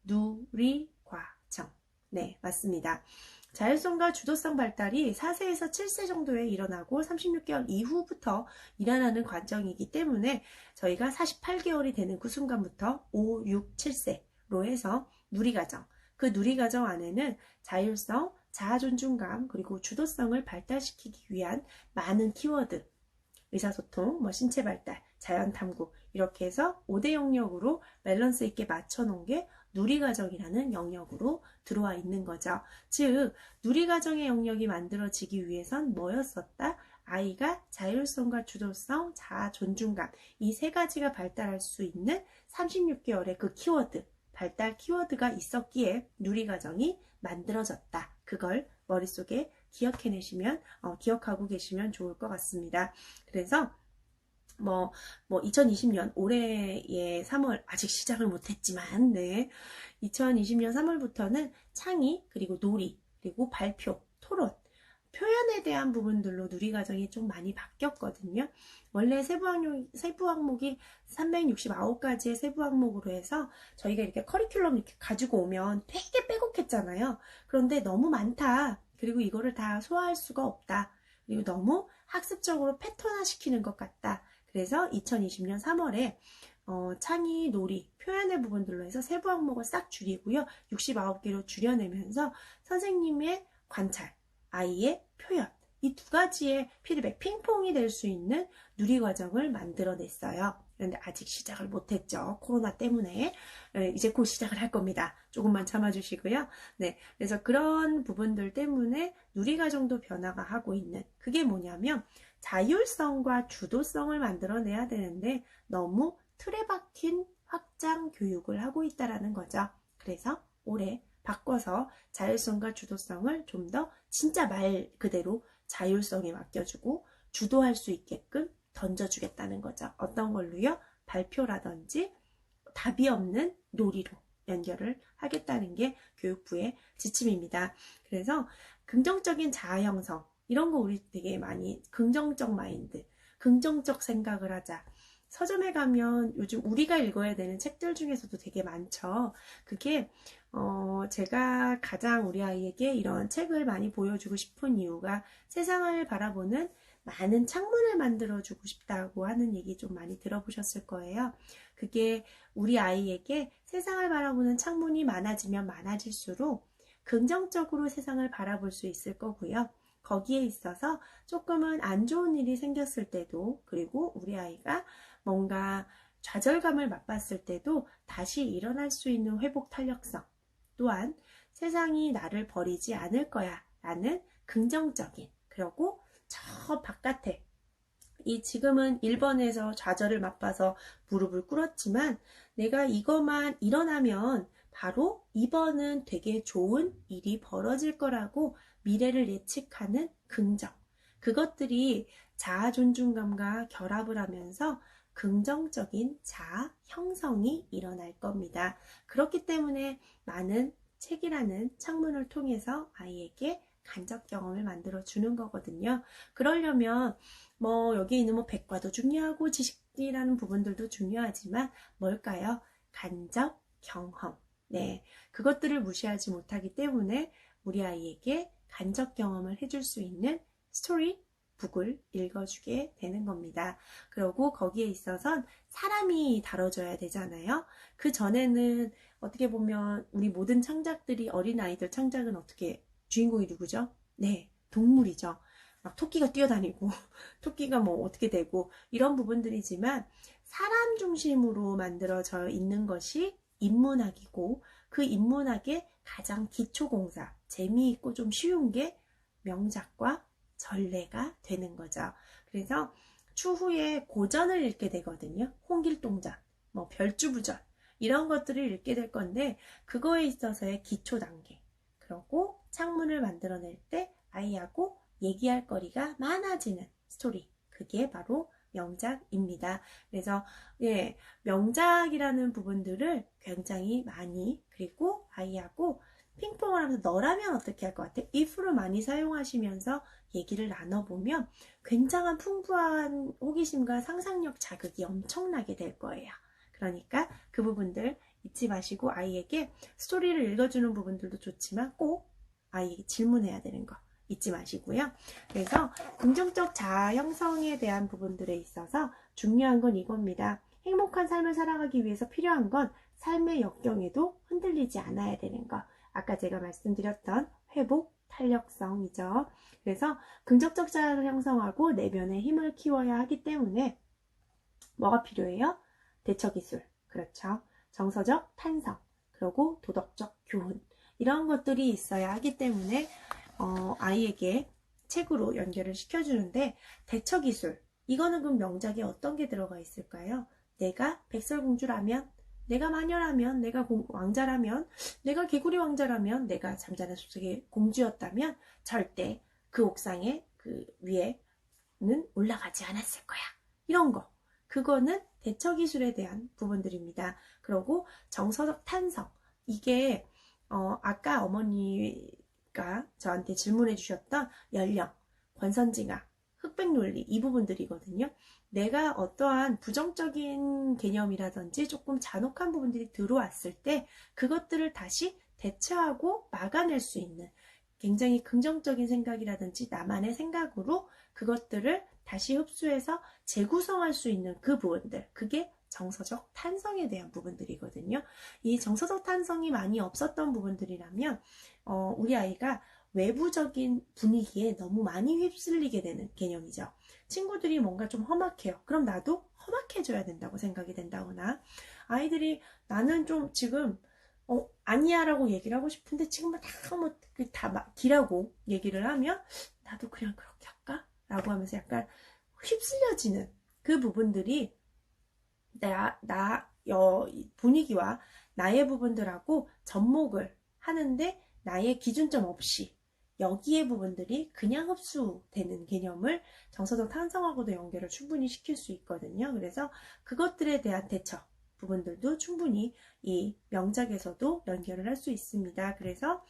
[SPEAKER 1] 누리과정. 네, 맞습니다. 자율성과 주도성 발달이 4세에서 7세 정도에 일어나고 36개월 이후부터 일어나는 과정이기 때문에 저희가 48개월이 되는 그 순간부터 5, 6, 7세로 해서 누리과정, 그 누리과정 안에는 자율성, 자아존중감, 그리고 주도성을 발달시키기 위한 많은 키워드, 의사소통, 신체 발달, 자연 탐구, 이렇게 해서 5대 영역으로 밸런스 있게 맞춰 놓은 게 누리과정이라는 영역으로 들어와 있는 거죠. 즉, 누리과정의 영역이 만들어지기 위해선 뭐였었다? 아이가 자율성과 주도성, 자아 존중감, 이 세 가지가 발달할 수 있는 36개월의 그 키워드, 발달 키워드가 있었기에 누리과정이 만들어졌다. 그걸 머릿속에 기억하고 계시면 좋을 것 같습니다. 그래서 2020년 올해의 3월, 아직 시작을 못했지만, 네, 2020년 3월부터는 창의, 그리고 놀이, 그리고 발표, 토론, 표현에 대한 부분들로 누리과정이 좀 많이 바뀌었거든요. 원래 세부 항목이 369가지의 세부 항목으로 해서 저희가 이렇게 커리큘럼 이렇게 가지고 오면 되게 빼곡했잖아요. 그런데 너무 많다. 그리고 이거를 다 소화할 수가 없다. 그리고 너무 학습적으로 패턴화 시키는 것 같다. 그래서 2020년 3월에 창의, 놀이, 표현의 부분들로 해서 세부 항목을 싹 줄이고요. 69개로 줄여내면서 선생님의 관찰, 아이의 표현, 이 두 가지의 피드백, 핑퐁이 될 수 있는 누리과정을 만들어냈어요. 그런데 아직 시작을 못했죠. 코로나 때문에. 이제 곧 시작을 할 겁니다. 조금만 참아주시고요. 네, 그래서 그런 부분들 때문에 누리과정도 변화가 하고 있는, 그게 뭐냐면 자율성과 주도성을 만들어내야 되는데 너무 틀에 박힌 확장 교육을 하고 있다라는 거죠. 그래서 올해 바꿔서 자율성과 주도성을 좀 더 진짜 말 그대로 자율성에 맡겨주고 주도할 수 있게끔 던져주겠다는 거죠. 어떤 걸로요? 발표라든지 답이 없는 놀이로 연결을 하겠다는 게 교육부의 지침입니다. 그래서 긍정적인 자아 형성, 이런 거 우리 되게 많이, 긍정적 마인드, 긍정적 생각을 하자. 서점에 가면 요즘 우리가 읽어야 되는 책들 중에서도 되게 많죠. 그게 제가 가장 우리 아이에게 이런 책을 많이 보여주고 싶은 이유가 세상을 바라보는 많은 창문을 만들어주고 싶다고 하는 얘기 좀 많이 들어보셨을 거예요. 그게 우리 아이에게 세상을 바라보는 창문이 많아지면 많아질수록 긍정적으로 세상을 바라볼 수 있을 거고요. 거기에 있어서 조금은 안 좋은 일이 생겼을 때도, 그리고 우리 아이가 뭔가 좌절감을 맛봤을 때도 다시 일어날 수 있는 회복 탄력성, 또한 세상이 나를 버리지 않을 거야 라는 긍정적인, 그리고 저 바깥에 지금은 1번에서 좌절을 맛봐서 무릎을 꿇었지만 내가 이것만 일어나면 바로 2번은 되게 좋은 일이 벌어질 거라고 미래를 예측하는 긍정, 그것들이 자아 존중감과 결합을 하면서 긍정적인 자아 형성이 일어날 겁니다. 그렇기 때문에 많은 책이라는 창문을 통해서 아이에게 간접 경험을 만들어 주는 거거든요. 그러려면 여기 있는 백과도 중요하고 지식이라는 부분들도 중요하지만 뭘까요? 간접 경험. 네, 그것들을 무시하지 못하기 때문에 우리 아이에게 간접 경험을 해줄 수 있는 스토리, 북을 읽어주게 되는 겁니다. 그리고 거기에 있어선 사람이 다뤄져야 되잖아요. 그 전에는 어떻게 보면 우리 모든 창작들이 어린아이들 창작은 어떻게 주인공이 누구죠? 네, 동물이죠. 막 토끼가 뛰어다니고 토끼가 뭐 어떻게 되고 이런 부분들이지만 사람 중심으로 만들어져 있는 것이 인문학이고 그 인문학의 가장 기초 공사, 재미있고 좀 쉬운 게 명작과 전래가 되는 거죠. 그래서 추후에 고전을 읽게 되거든요. 홍길동전, 뭐 별주부전 이런 것들을 읽게 될 건데 그거에 있어서의 기초 단계. 그리고 창문을 만들어낼 때 아이하고 얘기할 거리가 많아지는 스토리. 그게 바로 명작입니다. 그래서 예, 명작이라는 부분들을 굉장히 많이 그리고 아이하고 핑퐁을 하면서 너라면 어떻게 할 것 같아? if를 많이 사용하시면서 얘기를 나눠보면 굉장한 풍부한 호기심과 상상력 자극이 엄청나게 될 거예요. 그러니까 그 부분들 잊지 마시고 아이에게 스토리를 읽어주는 부분들도 좋지만 꼭 아이에게 질문해야 되는 거 잊지 마시고요. 그래서 긍정적 자아 형성에 대한 부분들에 있어서 중요한 건 이겁니다. 행복한 삶을 살아가기 위해서 필요한 건 삶의 역경에도 흔들리지 않아야 되는 것. 아까 제가 말씀드렸던 회복, 탄력성이죠. 그래서 긍정적 자아를 형성하고 내면의 힘을 키워야 하기 때문에 뭐가 필요해요? 대처기술, 그렇죠. 정서적 탄성, 그리고 도덕적 교훈 이런 것들이 있어야 하기 때문에 아이에게 책으로 연결을 시켜주는데 대처기술, 이거는 그럼 명작에 어떤 게 들어가 있을까요? 내가 백설공주라면, 내가 마녀라면, 내가 왕자라면, 내가 개구리 왕자라면, 내가 잠자는 숲속의 공주였다면 절대 그 옥상에 그 위에는 올라가지 않았을 거야. 이런 거. 그거는 대처기술에 대한 부분들입니다. 그리고 정서적 탄성. 이게 아까 어머니가 저한테 질문해 주셨던 연령, 권선징악, 흑백논리 이 부분들이거든요. 내가 어떠한 부정적인 개념이라든지 조금 잔혹한 부분들이 들어왔을 때 그것들을 다시 대처하고 막아낼 수 있는 굉장히 긍정적인 생각이라든지 나만의 생각으로 그것들을 다시 흡수해서 재구성할 수 있는 그 부분들, 그게 정서적 탄성에 대한 부분들이거든요. 이 정서적 탄성이 많이 없었던 부분들이라면 우리 아이가 외부적인 분위기에 너무 많이 휩쓸리게 되는 개념이죠. 친구들이 뭔가 좀 험악해요. 그럼 나도 험악해져야 된다고 생각이 된다거나 아이들이 나는 좀 지금 아니야 라고 얘기를 하고 싶은데 지금 다 기라고 얘기를 하면 나도 그냥 그렇게 할까? 라고 하면서 약간 휩쓸려지는 그 부분들이 분위기와 나의 부분들하고 접목을 하는데 나의 기준점 없이 여기에 부분들이 그냥 흡수되는 개념을 정서적 탄성하고도 연결을 충분히 시킬 수 있거든요. 그래서 그것들에 대한 대처 부분들도 충분히 이 명작에서도 연결을 할 수 있습니다. 그래서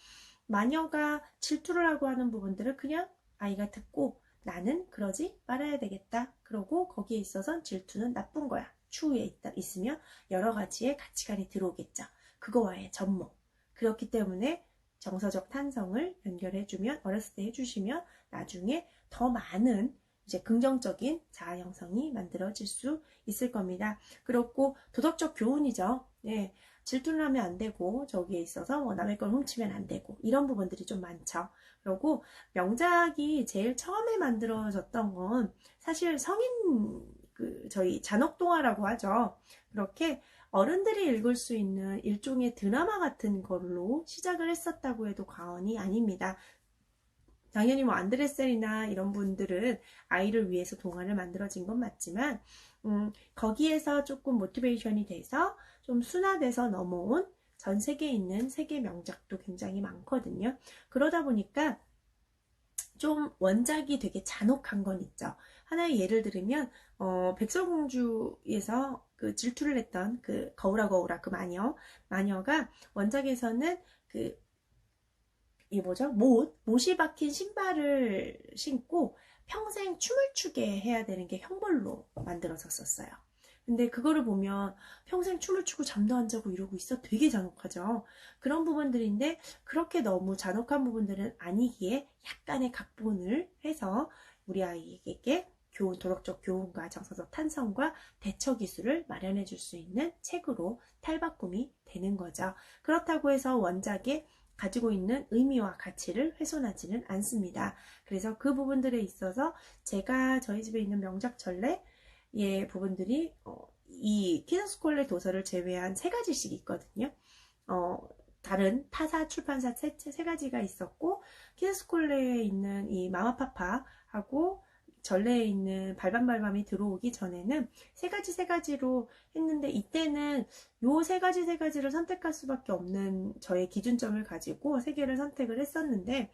[SPEAKER 1] 마녀가 질투를 하고 하는 부분들을 그냥 아이가 듣고 나는 그러지 말아야 되겠다. 그러고 거기에 있어선 질투는 나쁜 거야. 추후에 있으면 여러 가지의 가치관이 들어오겠죠. 그거와의 접목. 그렇기 때문에 정서적 탄성을 연결해주면 어렸을 때 해주시면 나중에 더 많은 이제 긍정적인 자아 형성이 만들어질 수 있을 겁니다. 그렇고 도덕적 교훈이죠. 예, 질투를 하면 안 되고 저기에 있어서 뭐 남의 걸 훔치면 안 되고 이런 부분들이 좀 많죠. 그리고 명작이 제일 처음에 만들어졌던 건 사실 성인 저희 잔혹동화라고 하죠. 그렇게 어른들이 읽을 수 있는 일종의 드라마 같은 걸로 시작을 했었다고 해도 과언이 아닙니다. 당연히 뭐 안드레셀이나 이런 분들은 아이를 위해서 동화를 만들어진 건 맞지만 거기에서 조금 모티베이션이 돼서 좀 순화돼서 넘어온 전 세계에 있는 세계 명작도 굉장히 많거든요. 그러다 보니까 좀 원작이 되게 잔혹한 건 있죠. 하나의 예를 들으면 백설공주에서 그 질투를 했던 그 거울아 거울아 그 마녀가 원작에서는 못이 박힌 신발을 신고 평생 춤을 추게 해야 되는 게 형벌로 만들어졌었어요. 근데 그거를 보면 평생 춤을 추고 잠도 안 자고 이러고 있어 되게 잔혹하죠. 그런 부분들인데 그렇게 너무 잔혹한 부분들은 아니기에 약간의 각본을 해서 우리 아이에게 도덕적 교훈과 정서적 탄성과 대처 기술을 마련해 줄 수 있는 책으로 탈바꿈이 되는 거죠. 그렇다고 해서 원작에 가지고 있는 의미와 가치를 훼손하지는 않습니다. 그래서 그 부분들에 있어서 제가 저희 집에 있는 명작 전래의 부분들이 이 키더스콜레 도서를 제외한 3가지씩 있거든요. 다른 타사 출판사 세 가지가 있었고, 키더스콜레에 있는 이 마마파파하고 전래에 있는 발밤발밤이 들어오기 전에는 세 가지로 했는데, 이때는 요 3가지를 선택할 수밖에 없는 저의 기준점을 가지고 3개를 선택을 했었는데,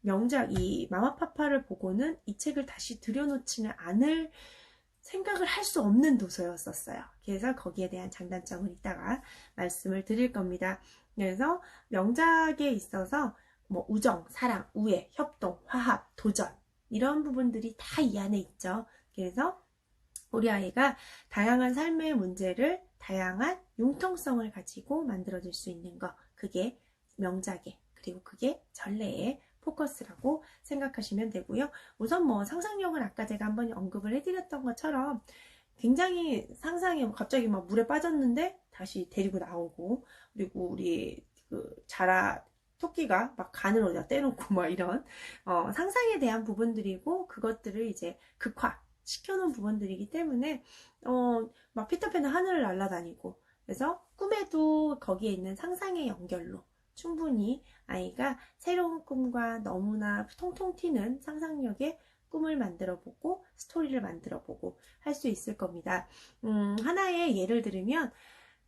[SPEAKER 1] 명작 이 마마파파를 보고는 이 책을 다시 들여놓지는 않을 생각을 할 수 없는 도서였었어요. 그래서 거기에 대한 장단점을 이따가 말씀을 드릴 겁니다. 그래서 명작에 있어서 뭐 우정, 사랑, 우애, 협동, 화합, 도전 이런 부분들이 다 이 안에 있죠. 그래서 우리 아이가 다양한 삶의 문제를 다양한 융통성을 가지고 만들어질 수 있는 것, 그게 명작의, 그리고 그게 전래의 포커스라고 생각하시면 되고요. 우선 뭐 상상력은 아까 제가 한번 언급을 해드렸던 것처럼 굉장히 상상이 갑자기 막 물에 빠졌는데 다시 데리고 나오고, 그리고 우리 그 자라 토끼가 막 간을 어디다 떼놓고 막 이런 상상에 대한 부분들이고, 그것들을 이제 극화 시켜놓은 부분들이기 때문에 막 피터팬은 하늘을 날아다니고, 그래서 꿈에도 거기에 있는 상상의 연결로 충분히 아이가 새로운 꿈과 너무나 통통 튀는 상상력의 꿈을 만들어보고 스토리를 만들어보고 할 수 있을 겁니다. 하나의 예를 들으면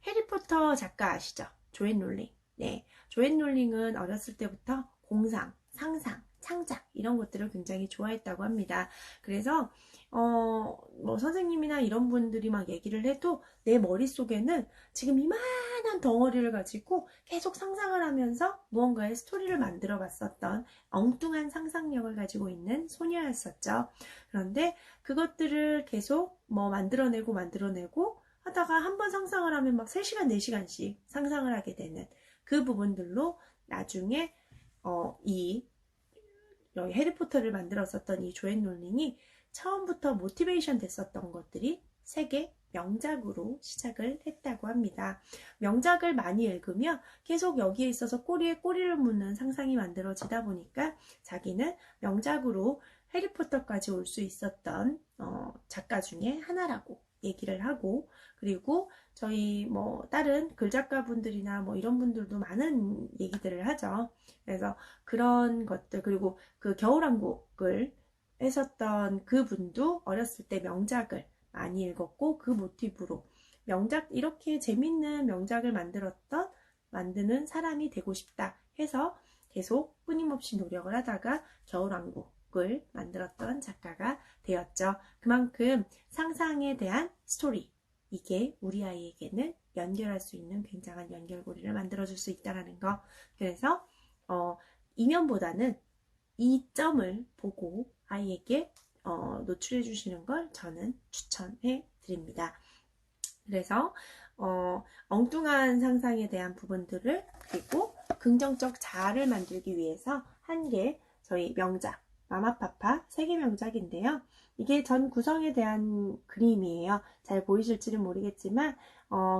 [SPEAKER 1] 해리포터 작가 아시죠? 조앤 롤링. 네, 조앤 롤링은 어렸을 때부터 공상, 상상, 창작 이런 것들을 굉장히 좋아했다고 합니다. 그래서 뭐 선생님이나 이런 분들이 막 얘기를 해도 내 머릿속에는 지금 이만한 덩어리를 가지고 계속 상상을 하면서 무언가의 스토리를 만들어 봤었던 엉뚱한 상상력을 가지고 있는 소녀였었죠. 그런데 그것들을 계속 뭐 만들어내고 하다가 한번 상상을 하면 막 3시간, 4시간씩 상상을 하게 되는 그 부분들로 나중에 여기 해리포터를 만들었었던 이 조앤 롤링이 처음부터 모티베이션 됐었던 것들이 세계 명작으로 시작을 했다고 합니다. 명작을 많이 읽으면 계속 여기에 있어서 꼬리에 꼬리를 무는 상상이 만들어지다 보니까 자기는 명작으로 해리포터까지 올 수 있었던 작가 중에 하나라고 얘기를 하고, 그리고 저희 뭐 다른 글작가분들이나 뭐 이런 분들도 많은 얘기들을 하죠. 그래서 그런 것들, 그리고 그 겨울왕국을 했었던 그분도 어렸을 때 명작을 많이 읽었고, 그 모티브로 명작, 이렇게 재밌는 명작을 만드는 사람이 되고 싶다 해서 계속 끊임없이 노력을 하다가 겨울왕국을 만들었던 작가가 되었죠. 그만큼 상상에 대한 스토리, 이게 우리 아이에게는 연결할 수 있는 굉장한 연결고리를 만들어줄 수 있다는 거. 그래서 이면보다는 이 점을 보고 아이에게 노출해 주시는 걸 저는 추천해 드립니다. 그래서 엉뚱한 상상에 대한 부분들을, 그리고 긍정적 자아를 만들기 위해서 한 개 저희 명작 마마파파 세계 명작인데요. 이게 전 구성에 대한 그림이에요. 잘 보이실지는 모르겠지만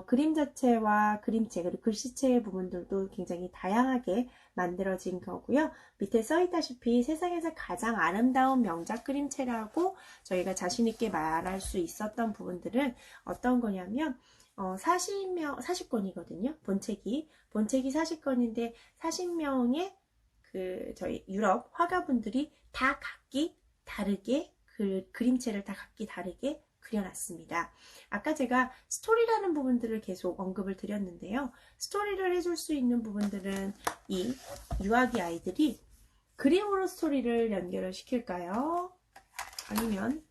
[SPEAKER 1] 그림 자체와 그림체, 그리고 글씨체의 부분들도 굉장히 다양하게 만들어진 거고요. 밑에 써있다시피 세상에서 가장 아름다운 명작 그림체라고 저희가 자신있게 말할 수 있었던 부분들은 어떤 거냐면 40권이거든요. 본책이 40권인데 40명의 저희 유럽 화가분들이 다 각기 다르게 그림체를 다 각기 다르게 그려놨습니다. 아까 제가 스토리라는 부분들을 계속 언급을 드렸는데요. 스토리를 해줄 수 있는 부분들은 이 유아기 아이들이 그림으로 스토리를 연결을 시킬까요? 아니면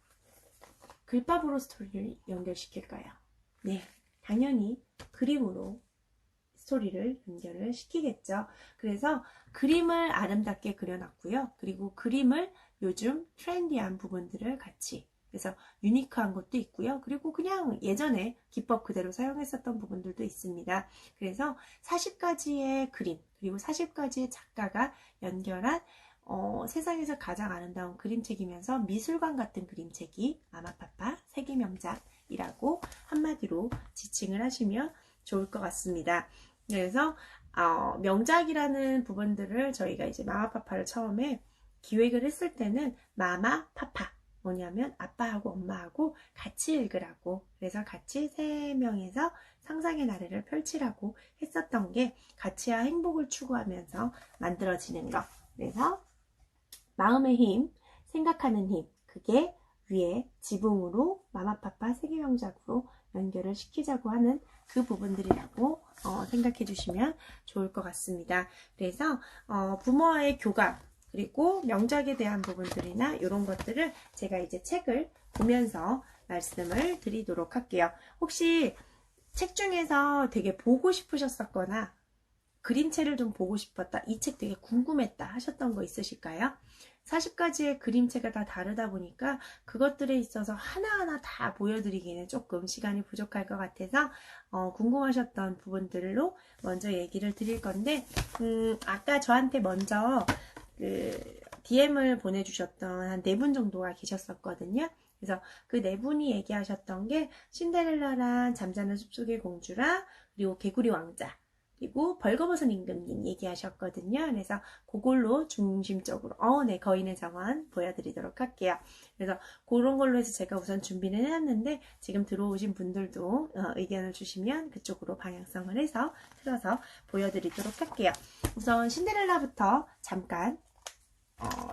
[SPEAKER 1] 글밥으로 스토리를 연결시킬까요? 네, 당연히 그림으로 스토리를 연결을 시키겠죠. 그래서 그림을 아름답게 그려놨고요. 그리고 그림을 요즘 트렌디한 부분들을 같이, 그래서 유니크한 것도 있고요. 그리고 그냥 예전에 기법 그대로 사용했었던 부분들도 있습니다. 그래서 40가지의 그림, 그리고 40가지의 작가가 연결한 세상에서 가장 아름다운 그림책이면서 미술관 같은 그림책이 마마파파 세계명작이라고 한마디로 지칭을 하시면 좋을 것 같습니다. 그래서 명작이라는 부분들을 저희가 이제 마마파파를 처음에 기획을 했을 때는 마마파파, 뭐냐면 아빠하고 엄마하고 같이 읽으라고, 그래서 같이 3명에서 상상의 나래를 펼치라고 했었던 게 가치와 행복을 추구하면서 만들어지는 것. 그래서 마음의 힘, 생각하는 힘, 그게 위에 지붕으로 마마파파 세계명작으로 연결을 시키자고 하는 그 부분들이라고 생각해 주시면 좋을 것 같습니다. 그래서 부모와의 교감, 그리고 명작에 대한 부분들이나 이런 것들을 제가 이제 책을 보면서 말씀을 드리도록 할게요. 혹시 책 중에서 되게 보고 싶으셨었거나 그림체를 좀 보고 싶었다, 이 책 되게 궁금했다 하셨던 거 있으실까요? 40가지의 그림체가 다 다르다 보니까 그것들에 있어서 하나하나 다 보여드리기는 조금 시간이 부족할 것 같아서 궁금하셨던 부분들로 먼저 얘기를 드릴 건데, 아까 저한테 먼저 DM을 보내주셨던 한 4분 정도가 계셨었거든요. 그래서 그 4분이 얘기하셨던 게 신데렐라랑 잠자는 숲속의 공주랑 그리고 개구리 왕자, 그리고 벌거벗은 임금님 얘기하셨거든요. 그래서 그걸로 중심적으로 네, 거인의 정원 보여드리도록 할게요. 그래서 그런 걸로 해서 제가 우선 준비는 해놨는데, 지금 들어오신 분들도 의견을 주시면 그쪽으로 방향성을 해서 틀어서 보여드리도록 할게요. 우선 신데렐라부터 잠깐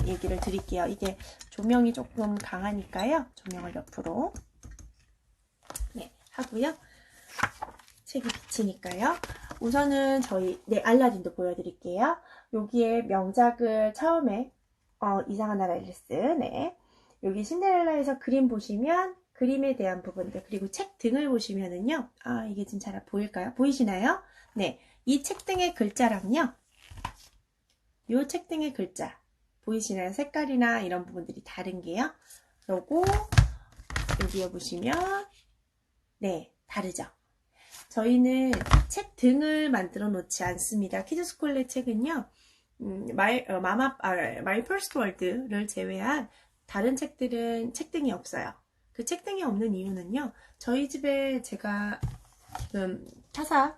[SPEAKER 1] 얘기를 드릴게요. 이게 조명이 조금 강하니까요, 조명을 옆으로 하고요. 책이 비치니까요. 우선은 저희 알라딘도 보여드릴게요. 여기에 명작을 처음에 이상한 나라 앨리스, 여기 신데렐라에서 그림 보시면 그림에 대한 부분들, 그리고 책 등을 보시면은요, 이게 지금 잘 보일까요? 보이시나요? 네, 이 책 등의 글자랑요, 이 책 등의 글자 보이시나요? 색깔이나 이런 부분들이 다른 게요. 그리고 여기에 보시면 다르죠. 저희는 책 등을 만들어 놓지 않습니다. 키즈스쿨의 책은요, My First World를 제외한 다른 책들은 책 등이 없어요. 그 책 등이 없는 이유는요, 저희 집에 제가 지금 타사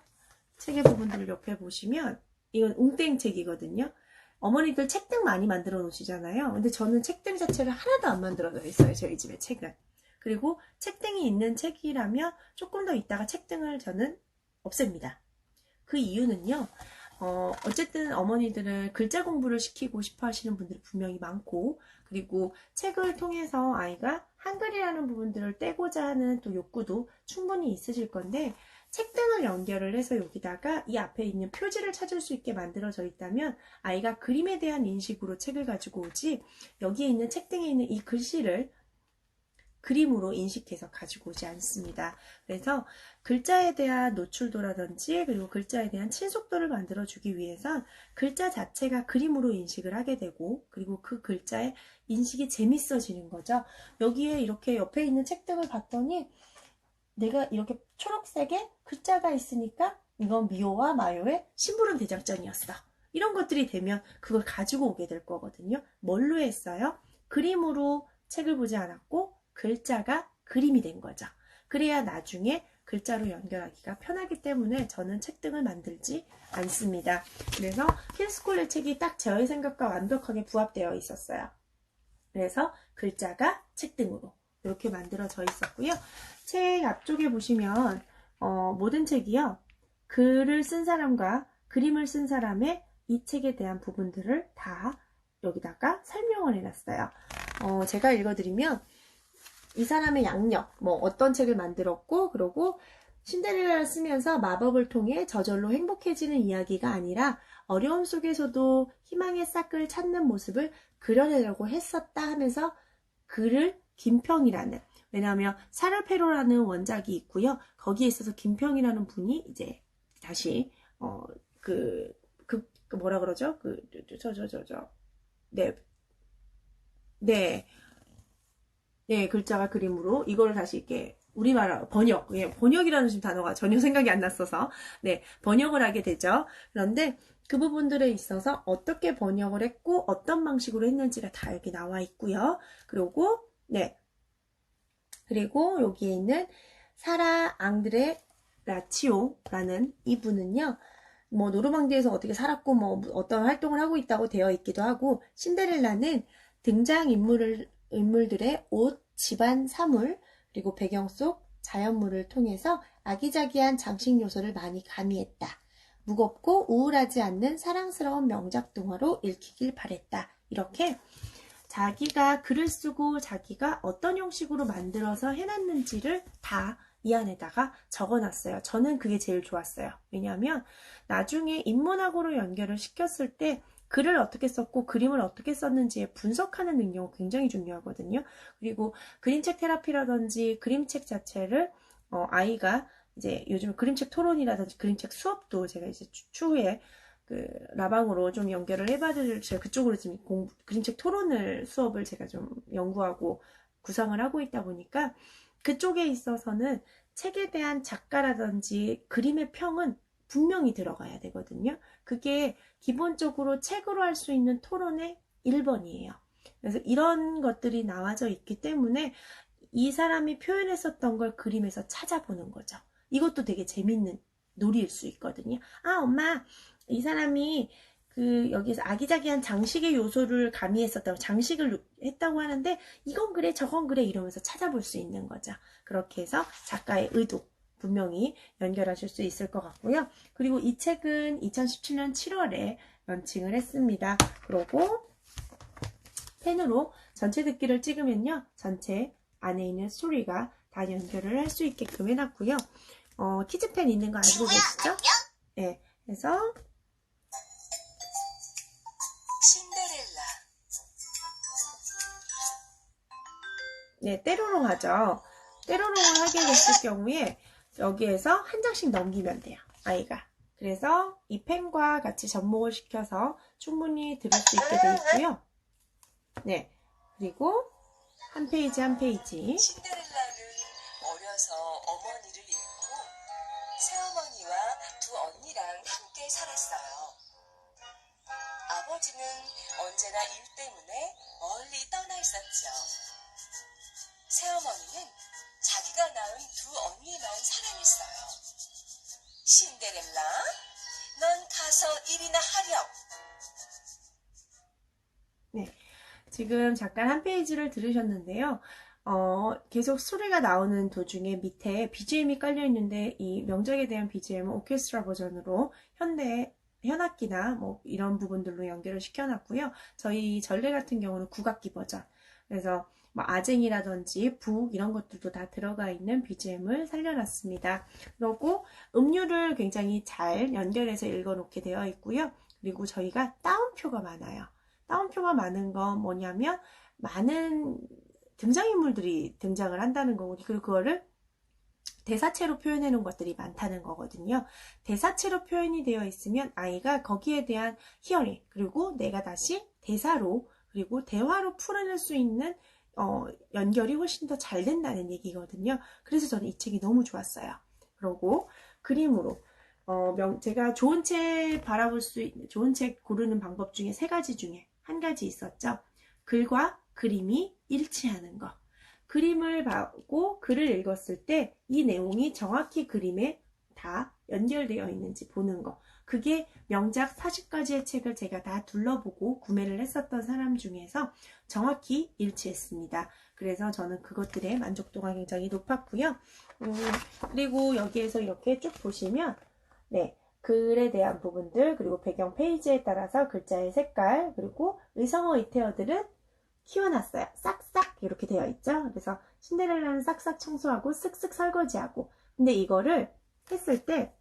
[SPEAKER 1] 책의 부분들을 옆에 보시면 이건 웅땡 책이거든요. 어머니들 책 등 많이 만들어 놓으시잖아요. 근데 저는 책 등 자체를 하나도 안 만들어져 있어요, 저희 집에 책은. 그리고 책등이 있는 책이라면 조금 더 있다가 책등을 저는 없앱니다. 그 이유는요, 어쨌든 어머니들은 글자 공부를 시키고 싶어 하시는 분들이 분명히 많고, 그리고 책을 통해서 아이가 한글이라는 부분들을 떼고자 하는 또 욕구도 충분히 있으실 건데, 책등을 연결을 해서 여기다가 이 앞에 있는 표지를 찾을 수 있게 만들어져 있다면 아이가 그림에 대한 인식으로 책을 가지고 오지, 여기에 있는 책등에 있는 이 글씨를 그림으로 인식해서 가지고 오지 않습니다. 그래서 글자에 대한 노출도라든지 그리고 글자에 대한 친숙도를 만들어주기 위해선 글자 자체가 그림으로 인식을 하게 되고, 그리고 그 글자의 인식이 재밌어지는 거죠. 여기에 이렇게 옆에 있는 책등을 봤더니 내가 이렇게 초록색에 글자가 있으니까 이건 미호와 마요의 심부름 대작전이었어. 이런 것들이 되면 그걸 가지고 오게 될 거거든요. 뭘로 했어요? 그림으로 책을 보지 않았고 글자가 그림이 된 거죠. 그래야 나중에 글자로 연결하기가 편하기 때문에 저는 책등을 만들지 않습니다. 그래서 키즈스쿨의 책이 딱 저의 생각과 완벽하게 부합되어 있었어요. 그래서 글자가 책등으로 이렇게 만들어져 있었고요. 책 앞쪽에 보시면 모든 책이요, 글을 쓴 사람과 그림을 쓴 사람의 이 책에 대한 부분들을 다 여기다가 설명을 해놨어요. 제가 읽어드리면 이 사람의 양력, 어떤 책을 만들었고, 그리고 신데렐라를 쓰면서 마법을 통해 저절로 행복해지는 이야기가 아니라 어려움 속에서도 희망의 싹을 찾는 모습을 그려내려고 했었다 하면서 글을 김평이라는, 왜냐하면 사르페로라는 원작이 있고요. 거기에 있어서 김평이라는 분이 이제 다시 뭐라 그러죠? 글자가 그림으로 이거를 다시 이렇게 우리말 번역이라는 지금 단어가 전혀 생각이 안 났어서 번역을 하게 되죠. 그런데 그 부분들에 있어서 어떻게 번역을 했고 어떤 방식으로 했는지가 다 여기 나와 있고요. 그리고 여기에 있는 사라 앙드레 라치오라는 이분은요, 뭐 노르망디에서 어떻게 살았고 뭐 어떤 활동을 하고 있다고 되어 있기도 하고, 신데렐라는 등장 인물들의 옷, 집안, 사물, 그리고 배경 속 자연물을 통해서 아기자기한 장식 요소를 많이 가미했다. 무겁고 우울하지 않는 사랑스러운 명작 동화로 읽히길 바랬다. 이렇게 자기가 글을 쓰고 자기가 어떤 형식으로 만들어서 해놨는지를 다 이 안에다가 적어놨어요. 저는 그게 제일 좋았어요. 왜냐하면 나중에 인문학으로 연결을 시켰을 때 글을 어떻게 썼고 그림을 어떻게 썼는지에 분석하는 능력은 굉장히 중요하거든요. 그리고 그림책 테라피라든지 그림책 자체를 아이가 이제 요즘 그림책 토론이라든지 그림책 수업도 제가 이제 추후에 그 라방으로 좀 연결을 해봐도 제가 그쪽으로 지금 그림책 토론을 수업을 제가 좀 연구하고 구상을 하고 있다 보니까 그쪽에 있어서는 책에 대한 작가라든지 그림의 평은 분명히 들어가야 되거든요. 그게 기본적으로 책으로 할 수 있는 토론의 1번이에요. 그래서 이런 것들이 나와져 있기 때문에 이 사람이 표현했었던 걸 그림에서 찾아보는 거죠. 이것도 되게 재밌는 놀이일 수 있거든요. 아, 엄마, 이 사람이 여기서 아기자기한 장식의 요소를 가미했었다고, 장식을 했다고 하는데 이건 그래 저건 그래 이러면서 찾아볼 수 있는 거죠. 그렇게 해서 작가의 의도 분명히 연결하실 수 있을 것 같고요. 그리고 이 책은 2017년 7월에 런칭을 했습니다. 그리고 펜으로 전체 듣기를 찍으면요, 전체 안에 있는 스토리가 다 연결을 할 수 있게끔 해놨고요. 키즈펜 있는 거 알고 계시죠? 네, 그래서
[SPEAKER 2] 신데렐라.
[SPEAKER 1] 네, 때로롱 하죠. 때로롱을 하게 됐을 경우에 여기에서 한 장씩 넘기면 돼요, 아이가. 그래서 이 펜과 같이 접목을 시켜서 충분히 들을 수 있게 되어 있고요. 네, 그리고 한 페이지 한 페이지.
[SPEAKER 2] 신데렐라는 어려서 어머니를 잃고 새어머니와 두 언니랑 함께 살았어요. 아버지는 언제나 일 때문에 멀리 떠나 있었죠. 새어머니는 자기가 낳은 두 언니만 사랑했어요. 신데렐라, 넌 가서 일이나 하렴.
[SPEAKER 1] 네, 지금 잠깐 한 페이지를 들으셨는데요. 계속 소리가 나오는 도중에 밑에 BGM이 깔려 있는데 이 명작에 대한 BGM은 오케스트라 버전으로 현악기나 뭐 이런 부분들로 연결을 시켜놨고요. 저희 전래 같은 경우는 국악기 버전. 그래서 뭐 아쟁이라든지 북 이런 것들도 다 들어가 있는 BGM을 살려놨습니다. 그리고 음률을 굉장히 잘 연결해서 읽어놓게 되어 있고요. 그리고 저희가 따옴표가 많아요. 따옴표가 많은 건 뭐냐면 많은 등장인물들이 등장을 한다는 거고, 그리고 그거를 대사체로 표현해 놓은 것들이 많다는 거거든요. 대사체로 표현이 되어 있으면 아이가 거기에 대한 히어링, 그리고 내가 다시 대사로 그리고 대화로 풀어낼 수 있는 연결이 훨씬 더 잘 된다는 얘기거든요. 그래서 저는 이 책이 너무 좋았어요. 그리고 그림으로 제가 좋은 책 바라볼 수 있는, 좋은 책 고르는 방법 중에 3가지 중에 한 가지 있었죠. 글과 그림이 일치하는 거. 그림을 보고 글을 읽었을 때 이 내용이 정확히 그림에 다 연결되어 있는지 보는 거. 그게 명작 40가지의 책을 제가 다 둘러보고 구매를 했었던 사람 중에서 정확히 일치했습니다. 그래서 저는 그것들의 만족도가 굉장히 높았고요. 그리고 여기에서 이렇게 쭉 보시면 네, 글에 대한 부분들, 그리고 배경 페이지에 따라서 글자의 색깔, 그리고 의성어 이태어들은 키워놨어요. 싹싹 이렇게 되어 있죠. 그래서 신데렐라는 싹싹 청소하고 쓱쓱 설거지하고. 근데 이거를 했을 때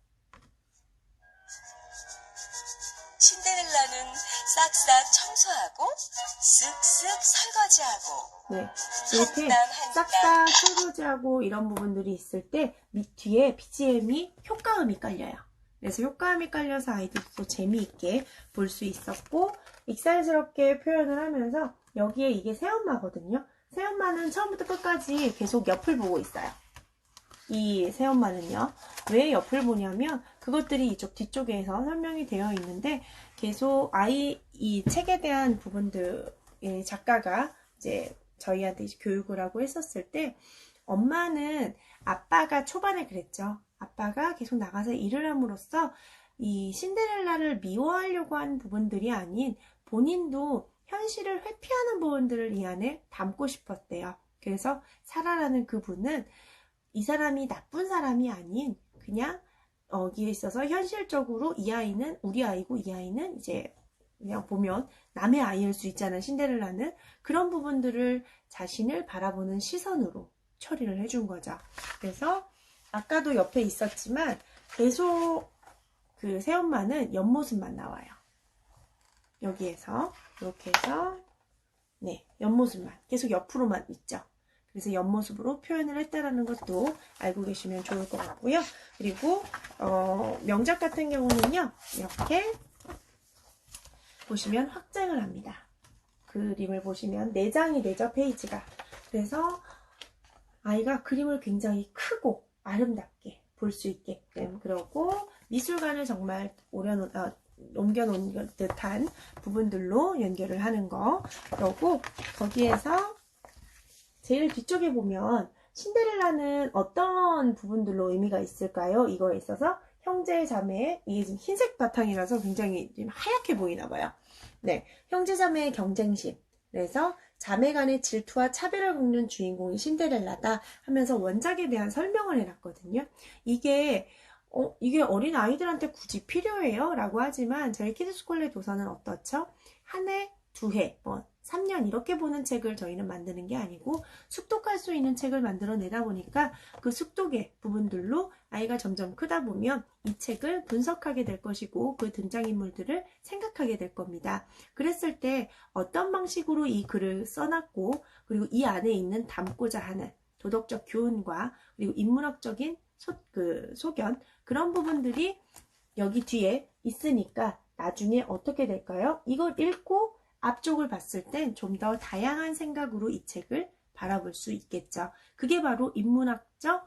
[SPEAKER 2] 신데렐라는 싹싹 청소하고 쓱쓱 설거지하고.
[SPEAKER 1] 네, 이렇게 싹싹 설거지하고 이런 부분들이 있을 때 뒤에 BGM이 효과음이 깔려요. 그래서 효과음이 깔려서 아이들도 재미있게 볼 수 있었고, 익살스럽게 표현을 하면서 여기에 이게 새엄마거든요. 새엄마는 처음부터 끝까지 계속 옆을 보고 있어요. 이 새엄마는요. 왜 옆을 보냐면 그것들이 이쪽 뒤쪽에서 설명이 되어 있는데 계속 이 책에 대한 부분들 작가가 이제 저희한테 이제 교육을 하고 했었을 때 엄마는 아빠가 초반에 그랬죠. 아빠가 계속 나가서 일을 함으로써 이 신데렐라를 미워하려고 한 부분들이 아닌 본인도 현실을 회피하는 부분들을 이 안에 담고 싶었대요. 그래서 사라라는 그분은 이 사람이 나쁜 사람이 아닌 그냥 여기에 있어서 현실적으로 이 아이는 우리 아이고 이 아이는 이제 그냥 보면 남의 아이일 수 있잖아요. 신데렐라는 그런 부분들을 자신을 바라보는 시선으로 처리를 해준 거죠. 그래서 아까도 옆에 있었지만 계속 그 새엄마는 옆모습만 나와요. 여기에서 이렇게 해서 네, 옆모습만 계속 옆으로만 있죠. 그래서 옆모습으로 표현을 했다라는 것도 알고 계시면 좋을 것 같고요. 그리고 명작 같은 경우는요. 이렇게 보시면 확장을 합니다. 그림을 보시면 4장이 되죠. 페이지가. 그래서 아이가 그림을 굉장히 크고 아름답게 볼 수 있게끔 그러고 미술관을 정말 옮겨놓은 듯한 부분들로 연결을 하는 거. 그러고 거기에서 제일 뒤쪽에 보면 신데렐라는 어떤 부분들로 의미가 있을까요? 이거에 있어서 형제 자매, 이게 지금 흰색 바탕이라서 굉장히 좀 하얗게 보이나 봐요. 네, 형제 자매의 경쟁심. 그래서 자매 간의 질투와 차별을 겪는 주인공이 신데렐라다 하면서 원작에 대한 설명을 해놨거든요. 이게 어린 아이들한테 굳이 필요해요? 라고 하지만 저희 키드스콜레 도서는 어떻죠? 한 해, 2해, 3년 이렇게 보는 책을 저희는 만드는 게 아니고 숙독할 수 있는 책을 만들어내다 보니까 그 숙독의 부분들로 아이가 점점 크다 보면 이 책을 분석하게 될 것이고 그 등장인물들을 생각하게 될 겁니다. 그랬을 때 어떤 방식으로 이 글을 써놨고 그리고 이 안에 있는 담고자 하는 도덕적 교훈과 그리고 인문학적인 소견 그런 부분들이 여기 뒤에 있으니까 나중에 어떻게 될까요? 이걸 읽고 앞쪽을 봤을 땐 좀 더 다양한 생각으로 이 책을 바라볼 수 있겠죠. 그게 바로 인문학적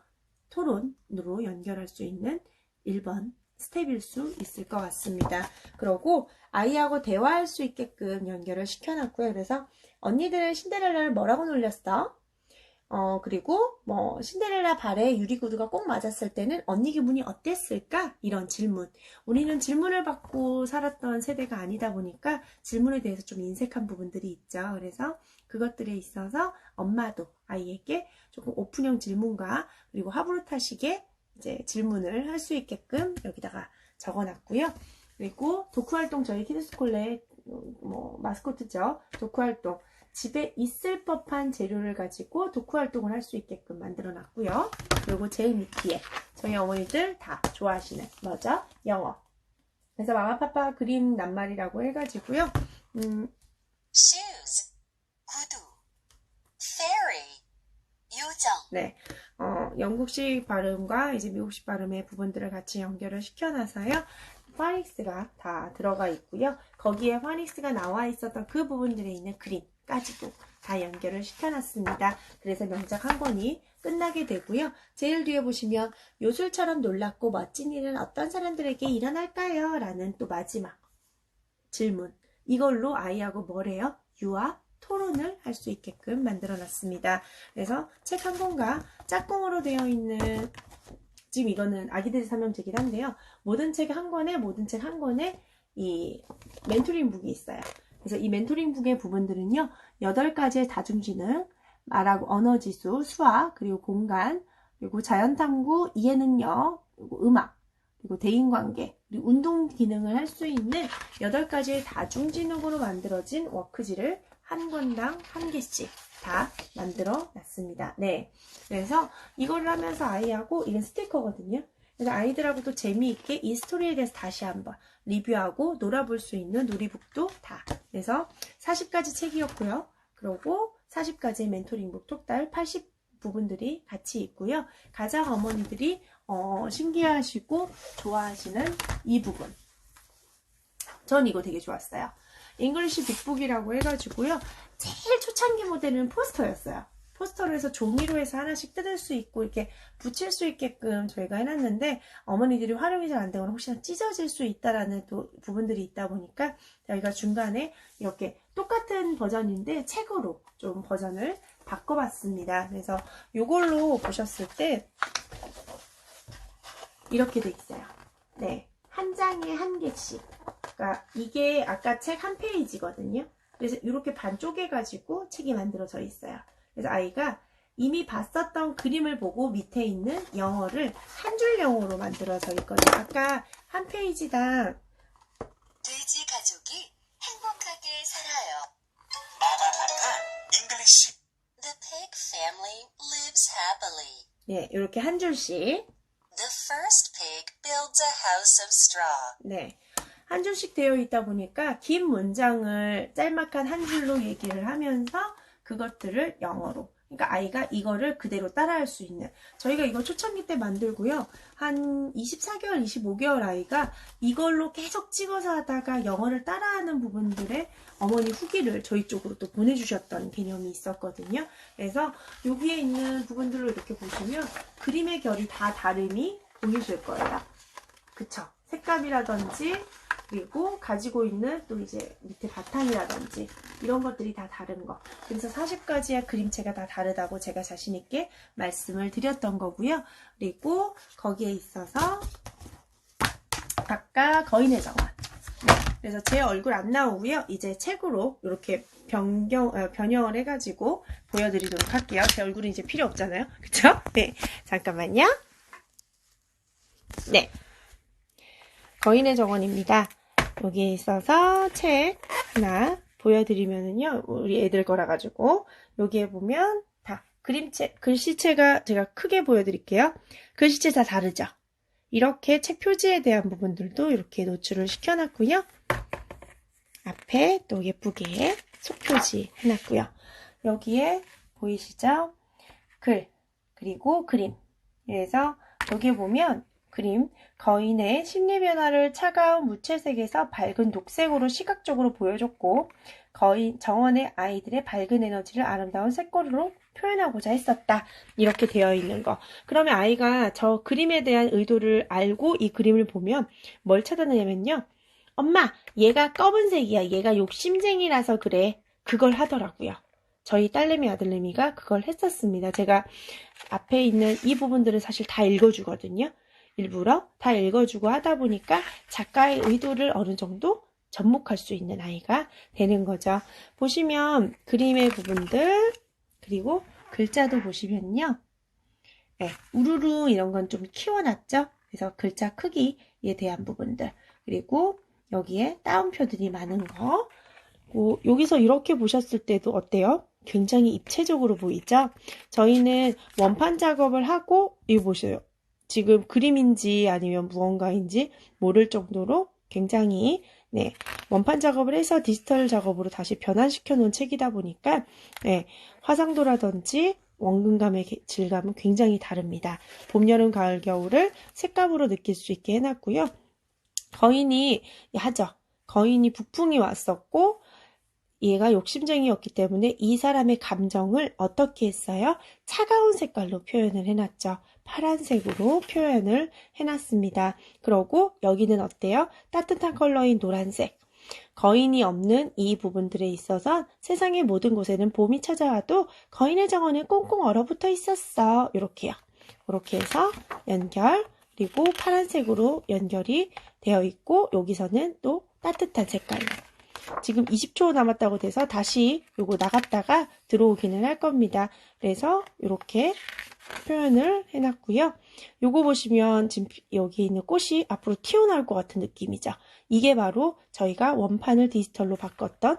[SPEAKER 1] 토론으로 연결할 수 있는 1번 스텝일 수 있을 것 같습니다. 그리고 아이하고 대화할 수 있게끔 연결을 시켜놨고요. 그래서 언니들은 신데렐라를 뭐라고 놀렸어? 그리고 신데렐라 발에 유리구두가 꼭 맞았을 때는 언니 기분이 어땠을까? 이런 질문. 우리는 질문을 받고 살았던 세대가 아니다 보니까 질문에 대해서 좀 인색한 부분들이 있죠. 그래서 그것들에 있어서 엄마도 아이에게 조금 오픈형 질문과 그리고 하부르타식의 이제 질문을 할 수 있게끔 여기다가 적어놨고요. 그리고 독후활동 저희 키드스콜레 마스코트죠. 독후활동. 집에 있을 법한 재료를 가지고 독후활동을 할 수 있게끔 만들어 놨고요. 그리고 제일 밑에 저희 어머니들 다 좋아하시는 뭐죠? 영어. 그래서 마마파파 그림 낱말이라고 해가지고요.
[SPEAKER 2] shoes, 구두, fairy, 요정.
[SPEAKER 1] 네, 영국식 발음과 이제 미국식 발음의 부분들을 같이 연결을 시켜놔서요. 파닉스가 다 들어가 있고요. 거기에 파닉스가 나와 있었던 그 부분들에 있는 그림까지도 다 연결을 시켜놨습니다. 그래서 명작 한 권이 끝나게 되고요. 제일 뒤에 보시면 요술처럼 놀랍고 멋진 일은 어떤 사람들에게 일어날까요? 라는 또 마지막 질문. 이걸로 아이하고 뭐래요? 유아 토론을 할 수 있게끔 만들어놨습니다. 그래서 책 한 권과 짝꿍으로 되어 있는 지금 이거는 아기들의 사명책이긴 한데요. 모든 책 한 권에 이 멘토링 북이 있어요. 그래서 이 멘토링 북의 부분들은요. 8가지의 다중지능, 말하고 언어지수, 수학, 그리고 공간, 그리고 자연탐구, 이해능력, 그리고 음악, 그리고 대인관계, 그리고 운동 기능을 할 수 있는 8가지의 다중지능으로 만들어진 워크지를 한 권당 1개씩 다 만들어 놨습니다. 네. 그래서 이거를 하면서 아이하고, 이건 스티커거든요. 그래서 아이들하고도 재미있게 이 스토리에 대해서 다시 한번 리뷰하고 놀아볼 수 있는 놀이북도 다. 그래서 40가지 책이었고요. 그리고 40가지의 멘토링북 톡달 80 부분들이 같이 있고요. 가장 어머니들이 신기해하시고 좋아하시는 이 부분. 전 이거 되게 좋았어요. 잉글리시 빅북이라고 해가지고요. 제일 초창기 모델은 포스터였어요. 포스터로 해서 종이로 해서 하나씩 뜯을 수 있고 이렇게 붙일 수 있게끔 저희가 해놨는데 어머니들이 활용이 잘 안 되거나 혹시나 찢어질 수 있다라는 또 부분들이 있다 보니까 저희가 중간에 이렇게 똑같은 버전인데 책으로 좀 버전을 바꿔봤습니다. 그래서 이걸로 보셨을 때 이렇게 돼 있어요. 네, 한 장에 한 개씩. 그러니까 이게 아까 책 한 페이지거든요. 그래서 이렇게 반 쪼개가지고 책이 만들어져 있어요. 그래서 아이가 이미 봤었던 그림을 보고 밑에 있는 영어를 한 줄 영어로 만들어져 있거든요. 아까 한 페이지당
[SPEAKER 2] 돼지 가족이 행복하게 살아요.
[SPEAKER 3] 마마한테 잉글리시.
[SPEAKER 2] The pig family lives happily.
[SPEAKER 1] 네, 이렇게 한 줄씩
[SPEAKER 2] The first pig builds a house of straw.
[SPEAKER 1] 네, 한 줄씩 되어 있다 보니까 긴 문장을 짤막한 한 줄로 얘기를 하면서 그것들을 영어로 그러니까 아이가 이거를 그대로 따라할 수 있는 저희가 이거 초창기 때 만들고요. 한 24개월, 25개월 아이가 이걸로 계속 찍어서 하다가 영어를 따라하는 부분들의 어머니 후기를 저희 쪽으로 또 보내주셨던 개념이 있었거든요. 그래서 여기에 있는 부분들로 이렇게 보시면 그림의 결이 다 다름이 보이실 거예요. 그쵸? 색감이라든지 그리고 가지고 있는 또 이제 밑에 바탕이라든지 이런 것들이 다 다른 거. 그래서 40가지의 그림체가 다 다르다고 제가 자신있게 말씀을 드렸던 거고요. 그리고 거기에 있어서 아까 거인의 정원. 그래서 제 얼굴 안 나오고요. 이제 책으로 이렇게 변형을 해가지고 보여드리도록 할게요. 제 얼굴은 이제 필요 없잖아요. 그쵸? 네. 잠깐만요. 네. 거인의 정원입니다. 여기에 있어서 책 하나 보여드리면은요, 우리 애들 거라 가지고 여기에 보면 다 그림체, 글씨체가 제가 크게 보여드릴게요. 글씨체 다 다르죠? 이렇게 책 표지에 대한 부분들도 이렇게 노출을 시켜놨고요. 앞에 또 예쁘게 속표지 해놨고요. 여기에 보이시죠? 글, 그리고 그림. 그래서 여기에 보면 그림, 거인의 심리 변화를 차가운 무채색에서 밝은 녹색으로 시각적으로 보여줬고 거인 정원의 아이들의 밝은 에너지를 아름다운 색깔로 표현하고자 했었다. 이렇게 되어 있는 거. 그러면 아이가 저 그림에 대한 의도를 알고 이 그림을 보면 뭘 찾아내냐면요. 엄마, 얘가 검은색이야. 얘가 욕심쟁이라서 그래. 그걸 하더라고요. 저희 딸내미 아들내미가 그걸 했었습니다. 제가 앞에 있는 이 부분들은 사실 다 읽어주거든요. 일부러 다 읽어주고 하다 보니까 작가의 의도를 어느 정도 접목할 수 있는 아이가 되는 거죠. 보시면 그림의 부분들 그리고 글자도 보시면요. 네, 우르르 이런 건 좀 키워놨죠. 그래서 글자 크기에 대한 부분들 그리고 여기에 따옴표들이 많은 거 여기서 이렇게 보셨을 때도 어때요? 굉장히 입체적으로 보이죠? 저희는 원판 작업을 하고 이거 보세요. 지금 그림인지 아니면 무언가인지 모를 정도로 굉장히 네, 원판 작업을 해서 디지털 작업으로 다시 변환시켜 놓은 책이다 보니까 네, 화상도라든지 원근감의 질감은 굉장히 다릅니다. 봄, 여름, 가을, 겨울을 색감으로 느낄 수 있게 해놨고요. 거인이 하죠. 거인이 북풍이 왔었고 얘가 욕심쟁이였기 때문에 이 사람의 감정을 어떻게 했어요? 차가운 색깔로 표현을 해놨죠. 파란색으로 표현을 해놨습니다. 그러고 여기는 어때요? 따뜻한 컬러인 노란색. 거인이 없는 이 부분들에 있어서 세상의 모든 곳에는 봄이 찾아와도 거인의 정원은 꽁꽁 얼어붙어 있었어. 이렇게요. 이렇게 해서 연결 그리고 파란색으로 연결이 되어 있고 여기서는 또 따뜻한 색깔로. 지금 20초 남았다고 돼서 다시 요거 나갔다가 들어오기는 할 겁니다. 그래서 이렇게 표현을 해놨고요. 요거 보시면 지금 여기 있는 꽃이 앞으로 튀어나올 것 같은 느낌이죠. 이게 바로 저희가 원판을 디지털로 바꿨던